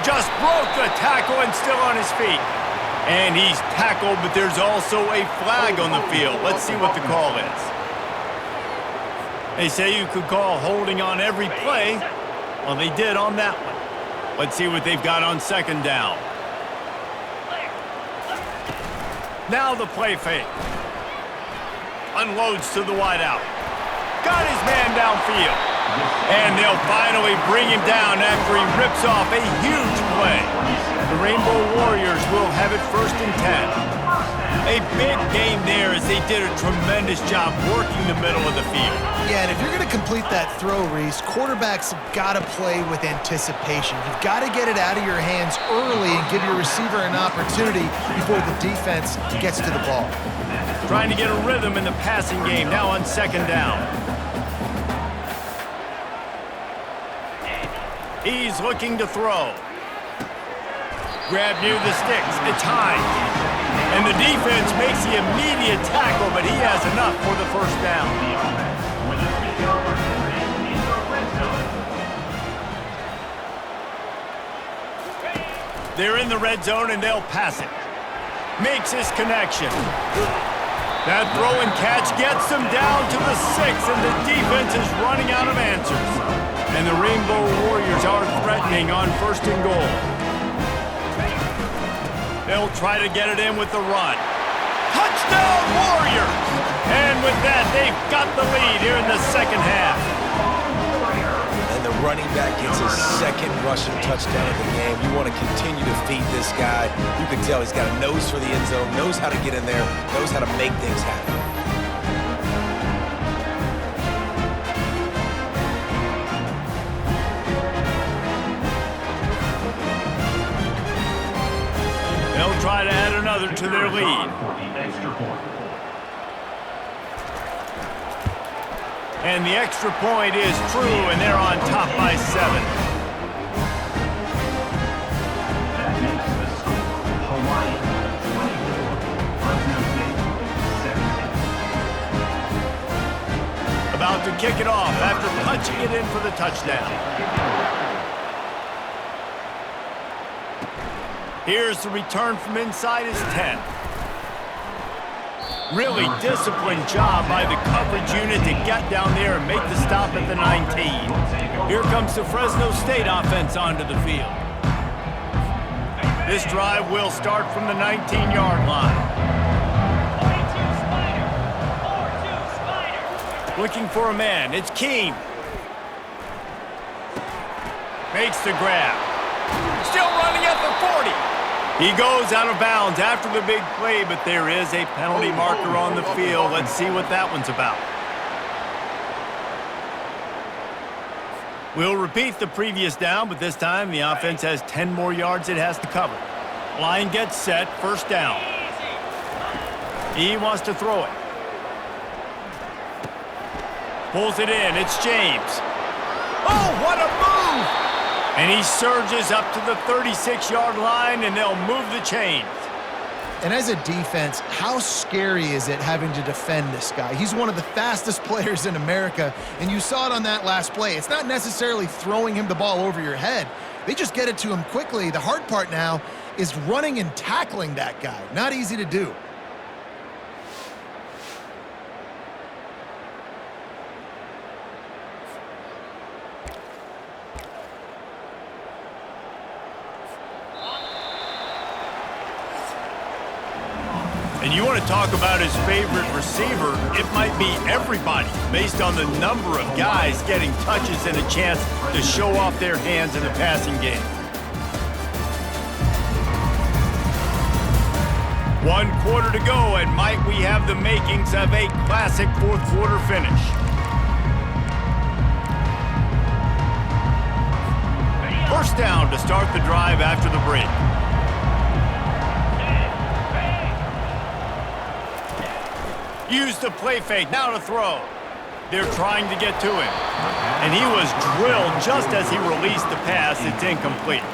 Just broke the tackle and still on his feet. And he's tackled, but there's also a flag on the field. Let's see what the call is. They say you could call holding on every play. Well, they did on that one. Let's see what they've got on second down. Now the play fake. Unloads to the wideout. Got his man downfield. And they'll finally bring him down after he rips off a huge play. The Rainbow Warriors will have it 1st and 10. A big game there as they did a tremendous job working the middle of the field. Yeah, and if you're going to complete that throw, Reese, quarterbacks have got to play with anticipation. You've got to get it out of your hands early and give your receiver an opportunity before the defense gets to the ball. Trying to get a rhythm in the passing game now on second down. He's looking to throw. Grab near the sticks. It's high. And the defense makes the immediate tackle, but he has enough for the first down. They're in the red zone, and they'll pass it. Makes his connection. That throw and catch gets them down to the 6, and the defense is running out of answers. And the Rainbow Warriors are threatening on 1st and goal. They'll try to get it in with the run. Touchdown, Warriors! And with that, they've got the lead here in the second half. And the running back gets his 2nd rushing touchdown of the game. You want to continue to feed this guy. You can tell he's got a nose for the end zone, knows how to get in there, knows how to make things happen. They'll try to add another to their lead. And the extra point is true, and they're on top by 7. That makes the score Hawai'i 24, Fresno State 17. About to kick it off after punching it in for the touchdown. Here's the return from inside his 10. Really disciplined job by the coverage unit to get down there and make the stop at the 19. Here comes the Fresno State offense onto the field. This drive will start from the 19-yard line. Looking for a man. It's Keene. Makes the grab. Still running at the 40. He goes out of bounds after the big play, but there is a penalty marker on the field. Let's see what that one's about. We'll repeat the previous down, but this time the offense has 10 more yards it has to cover. Line gets set, 1st down. He wants to throw it. Pulls it in, it's James. Oh, what a move! And he surges up to the 36-yard line, and they'll move the chains. And as a defense, how scary is it having to defend this guy? He's one of the fastest players in America, and you saw it on that last play. It's not necessarily throwing him the ball over your head. They just get it to him quickly. The hard part now is running and tackling that guy. Not easy to do. And you want to talk about his favorite receiver, it might be everybody, based on the number of guys getting touches and a chance to show off their hands in the passing game. 1 quarter to go, and might we have the makings of a classic 4th quarter finish. First down to start the drive after the break. Use the play fake, now to throw. They're trying to get to him. And he was drilled just as he released the pass. It's incomplete.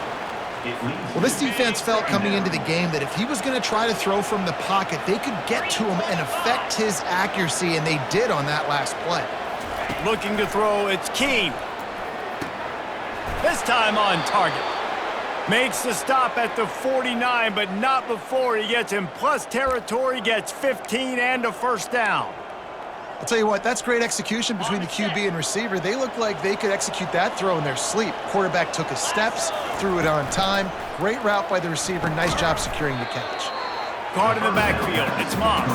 Well, this defense felt coming into the game that if he was going to try to throw from the pocket, they could get to him and affect his accuracy, and they did on that last play. Looking to throw, it's Keene. This time on target. Makes the stop at the 49, but not before he gets in plus territory, gets 15 and a first down. I'll tell you what, that's great execution between the QB and receiver. They looked like they could execute that throw in their sleep. Quarterback took his steps, threw it on time. Great route by the receiver. Nice job securing the catch. Guard in the backfield, it's Moss.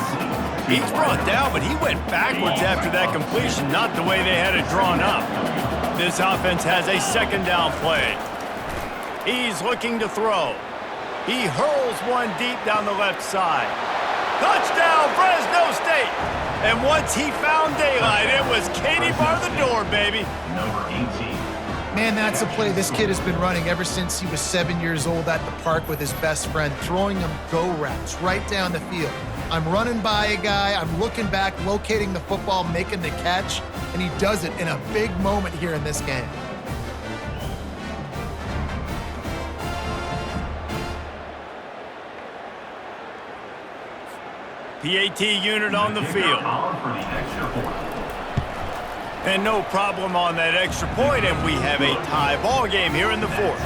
He's brought down, but he went backwards after that completion, not the way they had it drawn up. This offense has a second down play. He's looking to throw. He hurls one deep down the left side. Touchdown, Fresno State! And once he found daylight, it was Katie bar the door, baby. Number 18. Man, that's a play this kid has been running ever since he was 7 years old at the park with his best friend, throwing him go routes right down the field. I'm running by a guy, I'm looking back, locating the football, making the catch, and he does it in a big moment here in this game. PAT unit on the field. And no problem on that extra point, and we have a tie ball game here in the fourth.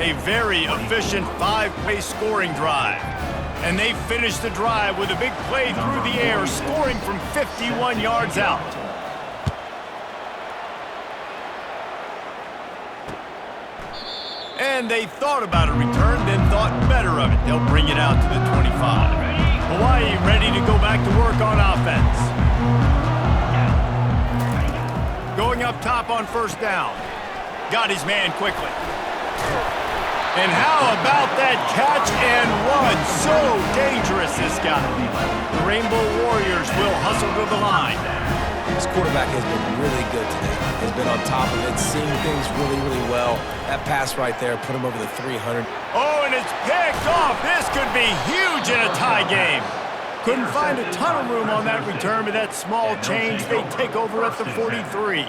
A very efficient 5-play scoring drive. And they finished the drive with a big play through the air, scoring from 51 yards out. And they thought about a return, then thought better of it. They'll bring it out to the 25. Hawaii ready to go back to work on offense. Going up top on first down. Got his man quickly. And how about that catch and run? So dangerous, this guy. The Rainbow Warriors will hustle to the line. This quarterback has been really good today. Has been on top of it, seeing things really, really well. That pass right there put him over the 300. Oh, and it's picked off. This could be huge in a tie game. Couldn't find a ton of room on that return, but that small change, they take over at the 43.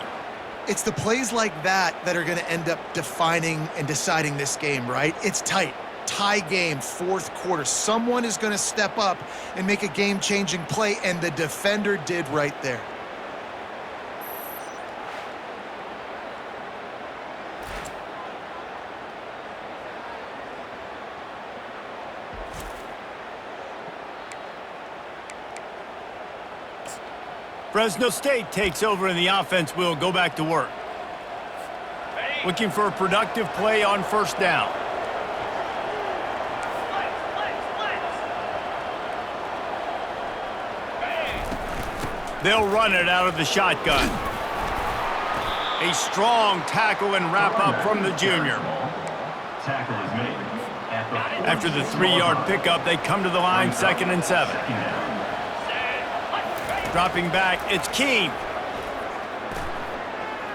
It's the plays like that that are going to end up defining and deciding this game, right? It's tight. Tie game, fourth quarter. Someone is going to step up and make a game-changing play, and the defender did right there. Fresno State takes over and the offense will go back to work. Looking for a productive play on first down. They'll run it out of the shotgun. A strong tackle and wrap up from the junior. Tackle is made. After the 3-yard pickup, they come to the line, 2nd and 7. Dropping back, it's Keene.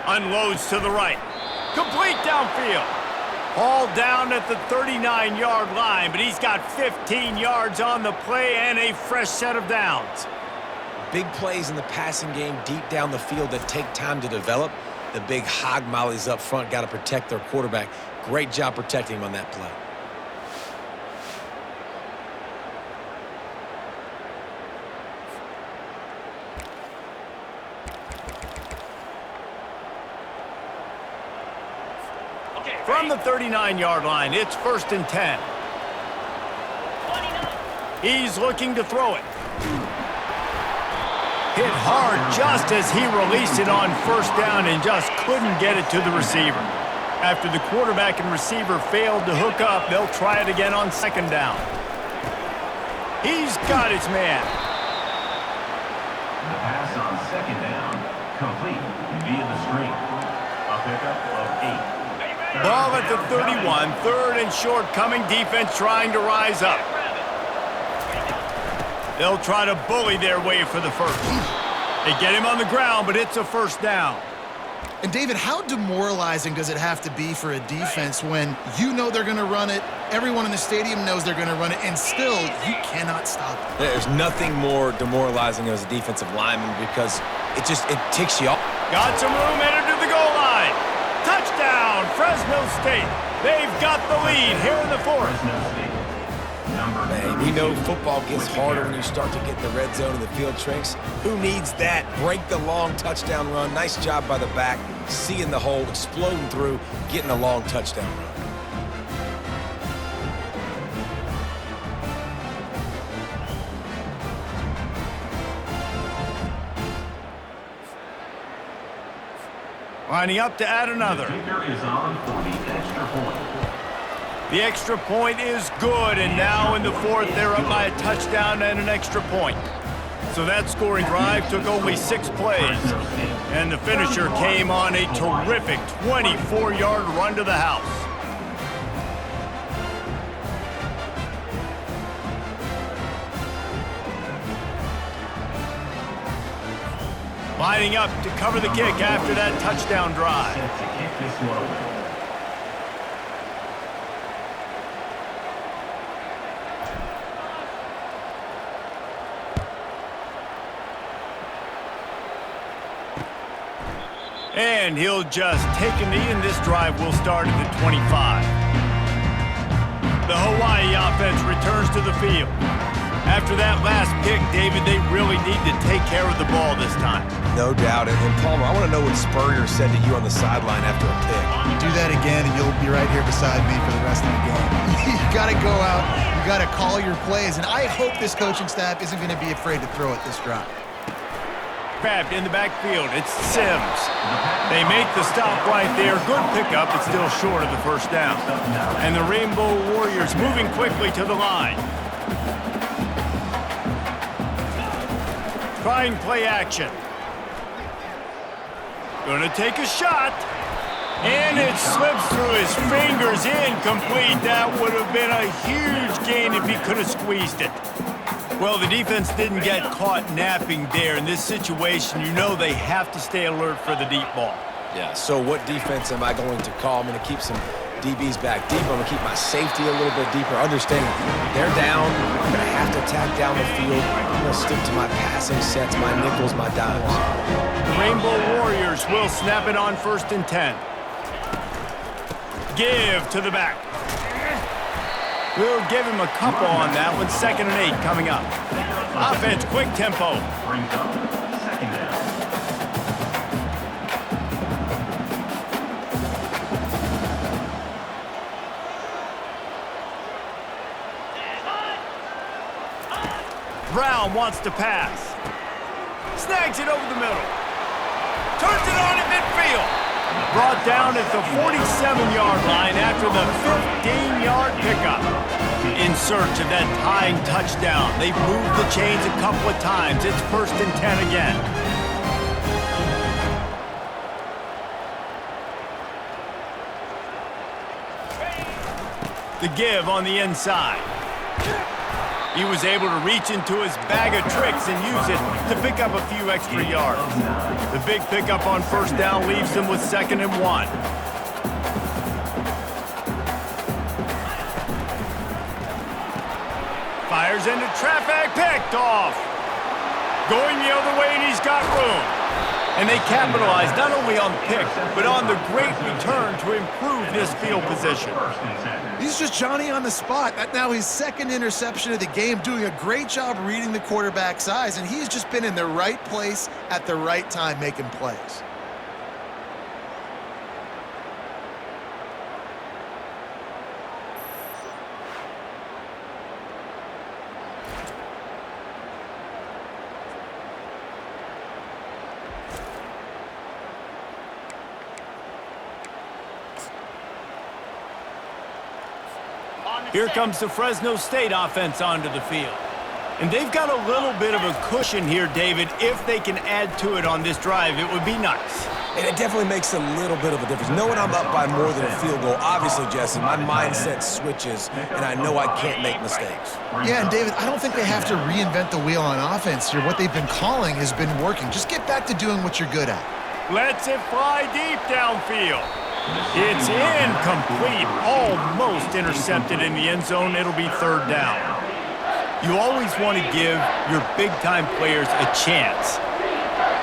Unloads to the right. Complete downfield. All down at the 39-yard line, but he's got 15 yards on the play and a fresh set of downs. Big plays in the passing game deep down the field that take time to develop. The big hog mollies up front got to protect their quarterback. Great job protecting him on that play. From the 39-yard line, it's 1st and 10. He's looking to throw it. Hit hard just as he released it on first down and just couldn't get it to the receiver. After the quarterback and receiver failed to hook up, they'll try it again on 2nd down. He's got his man. The pass on 2nd down, complete via the screen. A pickup of 8. Ball at the 31, 3rd and short coming, defense trying to rise up. They'll try to bully their way for the first. They get him on the ground, but it's a first down. And David, how demoralizing does it have to be for a defense when you know they're going to run it, everyone in the stadium knows they're going to run it, and still you cannot stop it? There's nothing more demoralizing as a defensive lineman because it ticks you off. Got some room, headed to the goal line. Touchdown, Fresno State. They've got the lead here in the fourth. Fresno State. Number Man, we know football gets harder when you start to get in the red zone and the field shrinks. Who needs that? Break the long touchdown run. Nice job by the back, seeing the hole, exploding through, getting a long touchdown run. Lining up to add another. The kicker is on for the extra point. The extra point is good, and now in the fourth, they're up by a touchdown and an extra point. So that scoring drive took only 6 plays, and the finisher came on a terrific 24-yard run to the house. Lining up to cover the kick after that touchdown drive. Set to kick this one away. And he'll just take a knee, and this drive will start at the 25. The Hawai'i offense returns to the field. After that last pick, David, they really need to take care of the ball this time. No doubt. And Palmer, I want to know what Spurrier said to you on the sideline after a pick. Do that again, and you'll be right here beside me for the rest of the game. You got to go out. You got to call your plays, and I hope this coaching staff isn't going to be afraid to throw it this drive. Grabbed in the backfield. It's Sims. They make the stop right there. Good pickup, but still short of the first down. And the Rainbow Warriors moving quickly to the line. Trying play action. Gonna take a shot. And it slips through his fingers, incomplete. That would have been a huge gain if he could have squeezed it. Well, the defense didn't get caught napping there. In this situation, you know they have to stay alert for the deep ball. Yeah, so what defense am I going to call? I'm going to keep some DBs back deep. I'm going to keep my safety a little bit deeper. Understanding they're down. I'm going to have to attack down the field. I'm going to stick to my passing sets, my nickels, my dimes. The Rainbow Warriors will snap it on 1st and 10. Give to the back. We'll give him a couple on that one. 2nd and 8 coming up. Offense, quick tempo. Brings up 2nd down. Brown wants to pass. Snags it over the middle. Turns it on at midfield. Brought down at the 47-yard line after the 15-yard pickup. In search of that tying touchdown. They've moved the chains a couple of times. It's 1st and 10 again. The give on the inside. He was able to reach into his bag of tricks and use it to pick up a few extra yards. The big pickup on 1st down leaves them with 2nd and 1. Fires into traffic, picked off. Going the other way, and he's got room. And they capitalize not only on the pick, but on the great return to improve this field position. He's just Johnny on the spot. That's now his 2nd interception of the game, doing a great job reading the quarterback's eyes, and he's just been in the right place at the right time making plays. Here comes the Fresno State offense onto the field. And they've got a little bit of a cushion here, David. If they can add to it on this drive, it would be nice. And it definitely makes a little bit of a difference. Knowing I'm up by more than a field goal, obviously, Jesse, my mindset switches, and I know I can't make mistakes. Yeah, and David, I don't think they have to reinvent the wheel on offense here. What they've been calling has been working. Just get back to doing what you're good at. Lets it fly deep downfield. It's incomplete, almost intercepted in the end zone. It'll be 3rd down. You always want to give your big-time players a chance.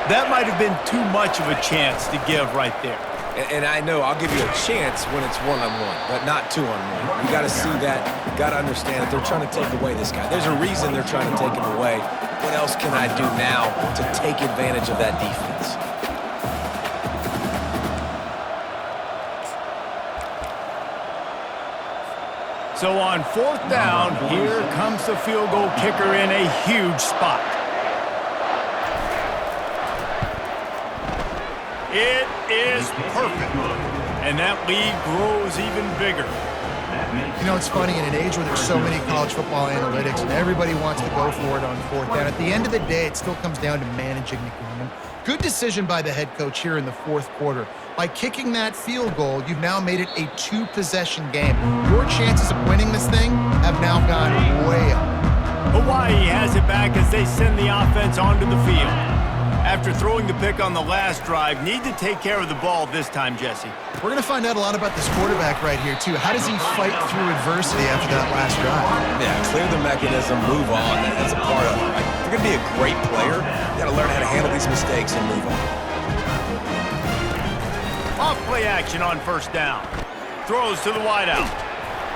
That might have been too much of a chance to give right there. And I know I'll give you a chance when it's one-on-one, but not two-on-one. You got to see that. You got to understand that they're trying to take away this guy. There's a reason they're trying to take him away. What else can I do now to take advantage of that defense? So on 4th down, here comes the field goal kicker in a huge spot. It is perfect, and that lead grows even bigger. You know, it's funny, in an age where there's so many college football analytics and everybody wants to go for it on 4th down, at the end of the day, it still comes down to managing the game. Good decision by the head coach here in the 4th quarter. By kicking that field goal, you've now made it a 2-possession game. Your chances of winning this thing have now gone way up. Hawaii has it back as they send the offense onto the field. After throwing the pick on the last drive, need to take care of the ball this time, Jesse. We're going to find out a lot about this quarterback right here, too. How does he fight through adversity after that last drive? Yeah, clear the mechanism, move on. That's a part of it, right? If you're going to be a great player, you got to learn how to handle these mistakes and move on. Off play action on 1st down. Throws to the wideout.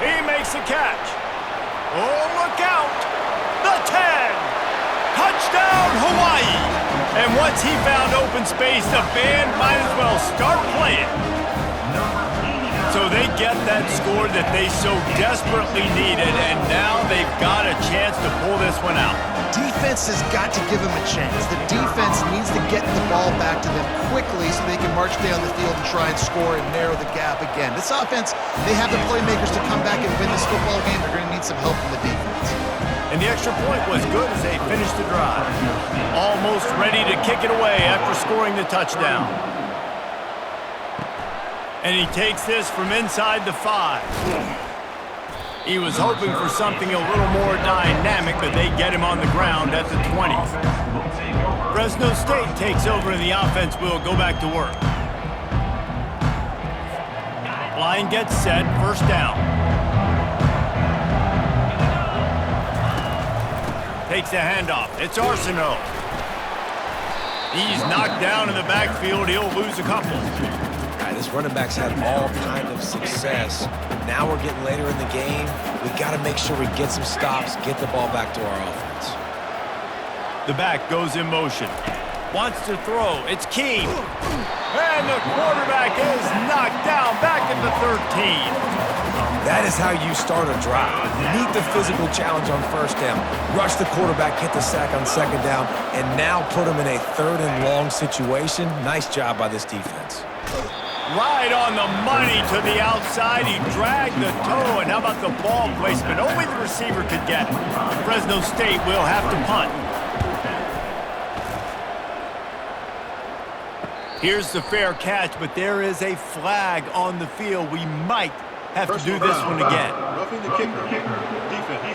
He makes the catch. Oh, look out! The 10! Touchdown, Hawaii! And once he found open space, the band might as well start playing. So they get that score that they so desperately needed, and now they've got a chance to pull this one out. Defense has got to give him a chance. The defense needs to get the ball back to them quickly so they can march down the field and try and score and narrow the gap again. This offense, they have the playmakers to come back and win this football game. They're going to need some help from the defense. And the extra point was good as they finished the drive. Almost ready to kick it away after scoring the touchdown. And he takes this from inside the 5. He was hoping for something a little more dynamic, but they get him on the ground at the 20. Fresno State takes over and the offense will go back to work. Line gets set, 1st down. Takes a handoff. It's Arsenault. He's knocked down in the backfield. He'll lose a couple. This running back's had all kind of success. Now we're getting later in the game. We got to make sure we get some stops, get the ball back to our offense. The back goes in motion. Wants to throw. It's Keene. And the quarterback is knocked down back at the 13. That is how you start a drive. Meet the physical challenge on 1st down. Rush the quarterback, get the sack on 2nd down, and now put him in a 3rd and long situation. Nice job by this defense. Right on the money to the outside. He dragged the toe, and how about the ball placement? Only the receiver could get it. Fresno State will have to punt. Here's the fair catch, but there is a flag on the field. We might have to do this one again. Roughing the kicker. Defense.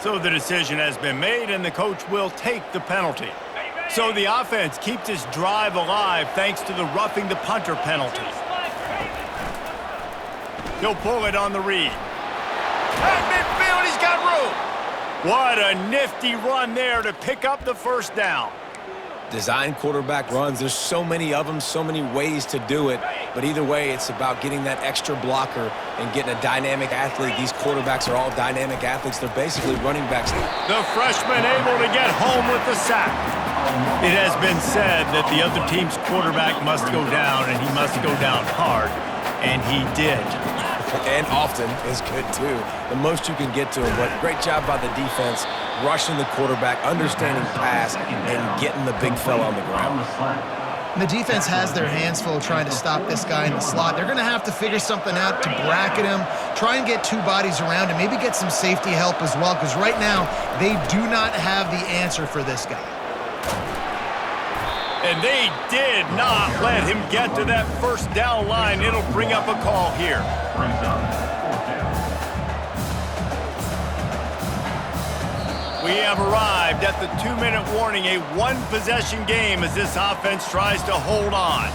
So the decision has been made, and the coach will take the penalty. So the offense keeps this drive alive thanks to the roughing the punter penalty. He'll pull it on the read. At midfield, he's got room. What a nifty run there to pick up the 1st down. Design quarterback runs. There's so many of them, so many ways to do it. But either way, it's about getting that extra blocker and getting a dynamic athlete. These quarterbacks are all dynamic athletes. They're basically running backs. The freshman able to get home with the sack. It has been said that the other team's quarterback must go down, and he must go down hard. And he did. And often is good, too. The most you can get to him. But great job by the defense, rushing the quarterback, understanding pass, and getting the big fella on the ground. And the defense has their hands full trying to stop this guy in the slot. They're going to have to figure something out to bracket him, try and get 2 bodies around him, maybe get some safety help as well, because right now they do not have the answer for this guy. And they did not let him get to that 1st down line. It'll bring up a call here. We have arrived at the 2-minute warning, a 1-possession game as this offense tries to hold on.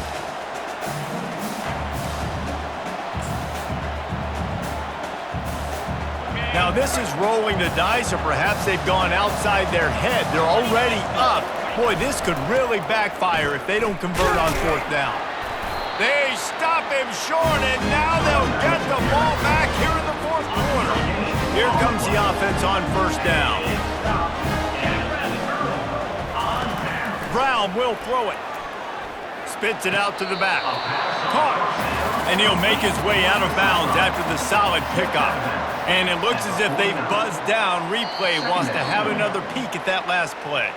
Now this is rolling the dice, or perhaps they've gone outside their head. They're already up Boy, this could really backfire if they don't convert on fourth down. They stop him short, and now they'll get the ball back here in the fourth quarter. Here comes the offense on first down. Brown will throw it. Spits it out to the back. Caught. And he'll make his way out of bounds after the solid pickup. And it looks as if they've buzzed down. Replay wants to have another peek at that last play.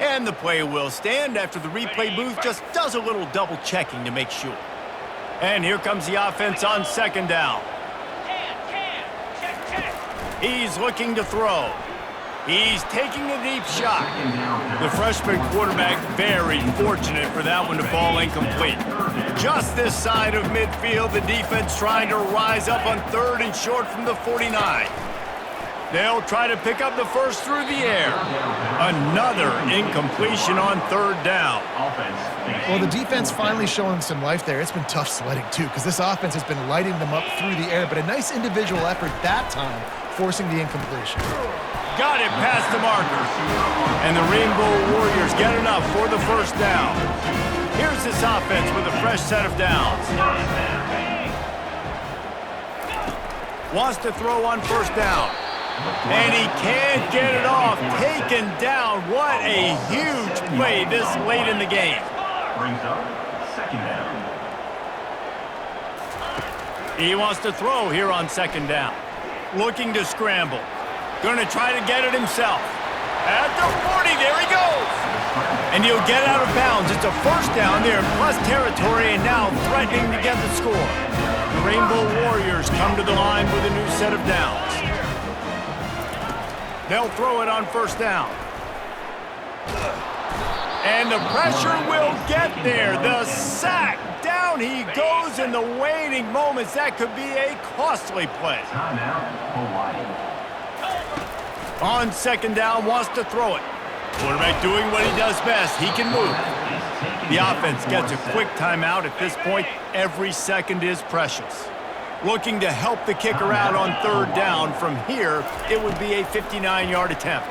And the play will stand after the replay booth just does a little double checking to make sure. And here comes the offense on second down. He's looking to throw. He's taking a deep shot. The freshman quarterback very fortunate for that one to fall incomplete. Just this side of midfield, the defense trying to rise up on third and short from the 49. They'll try to pick up the first through the air. Another incompletion on third down. Well, the defense finally showing some life there. It's been tough sledding, too, because this offense has been lighting them up through the air, but a nice individual effort that time, forcing the incompletion. Got it past the marker. And the Rainbow Warriors get enough for the first down. Here's this offense with a fresh set of downs. Wants to throw on first down. And he can't get it off. Taken down. What a huge play this late in the game. Brings up second down. He wants to throw here on second down. Looking to scramble. Going to try to get it himself. At the 40, there he goes. And he'll get out of bounds. It's a first down there, plus territory, and now threatening to get the score. The Rainbow Warriors come to the line with a new set of downs. They'll throw it on first down. And the pressure will get there. The sack. Down he goes in the waning moments. That could be a costly play. Timeout, Hawai'i. On second down, wants to throw it. Quarterback doing what he does best. He can move. The offense gets a quick timeout. At this point, every second is precious. Looking to help the kicker out on third down. From here, it would be a 59-yard attempt.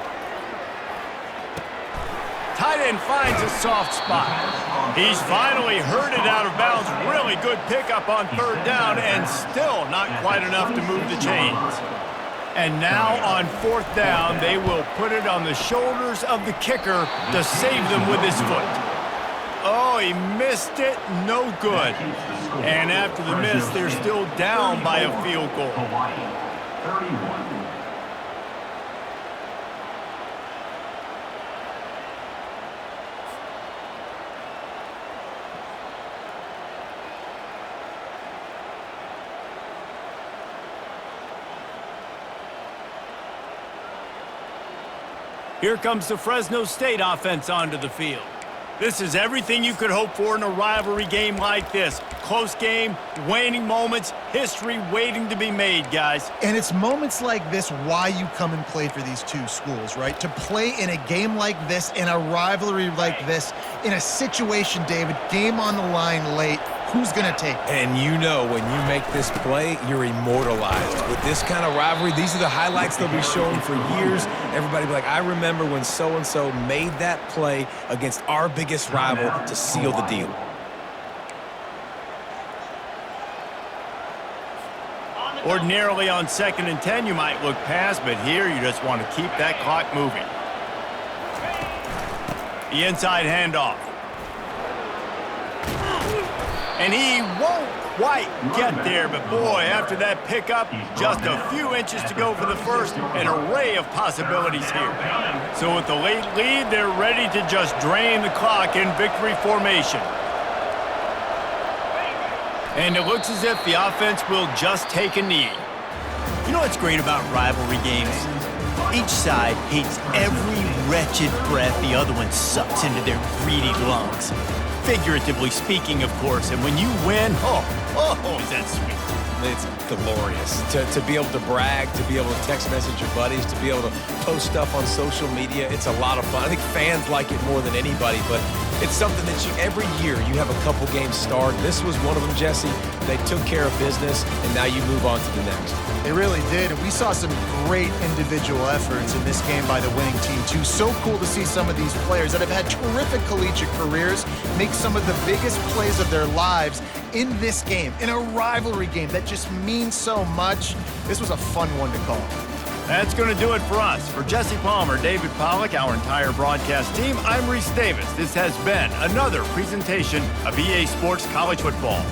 Tight end finds a soft spot. He's finally herded out of bounds. Really good pickup on third down, and still not quite enough to move the chains. And now on fourth down, they will put it on the shoulders of the kicker to save them with his foot. Oh, he missed it. No good. And after the miss, they're still down by a field goal. Hawai'i, 31. Here comes the Fresno State offense onto the field. This is everything you could hope for in a rivalry game like this. Close game, waning moments, history waiting to be made, guys. And it's moments like this why you come and play for these two schools, right? To play in a game like this, in a rivalry like this, in a situation, David, game on the line late, who's going to take it? And you know when you make this play, you're immortalized. With this kind of rivalry, these are the highlights they'll be showing for years. Everybody will be like, I remember when so-and-so made that play against our biggest rival to seal the deal. Ordinarily on 2nd and 10, you might look past, but here you just want to keep that clock moving. The inside handoff. And he won't quite get there, but boy, after that pickup, just a few inches to go for the first, an array of possibilities here. So with the late lead, they're ready to just drain the clock in victory formation. And it looks as if the offense will just take a knee. You know what's great about rivalry games? Each side hates every wretched breath the other one sucks into their greedy lungs. Figuratively speaking, of course, and when you win, oh, is that sweet. It's glorious. To be able to brag, to be able to text message your buddies, to be able to post stuff on social media, it's a lot of fun. I think fans like it more than anybody, but It's something that every year you have a couple games start. This was one of them, Jesse. They took care of business, and now you move on to the next. They really did, and we saw some great individual efforts in this game by the winning team, too. So cool to see some of these players that have had terrific collegiate careers make some of the biggest plays of their lives in this game, in a rivalry game that just means so much. This was a fun one to call. That's going to do it for us. For Jesse Palmer, David Pollack, our entire broadcast team, I'm Reese Davis. This has been another presentation of EA Sports College Football.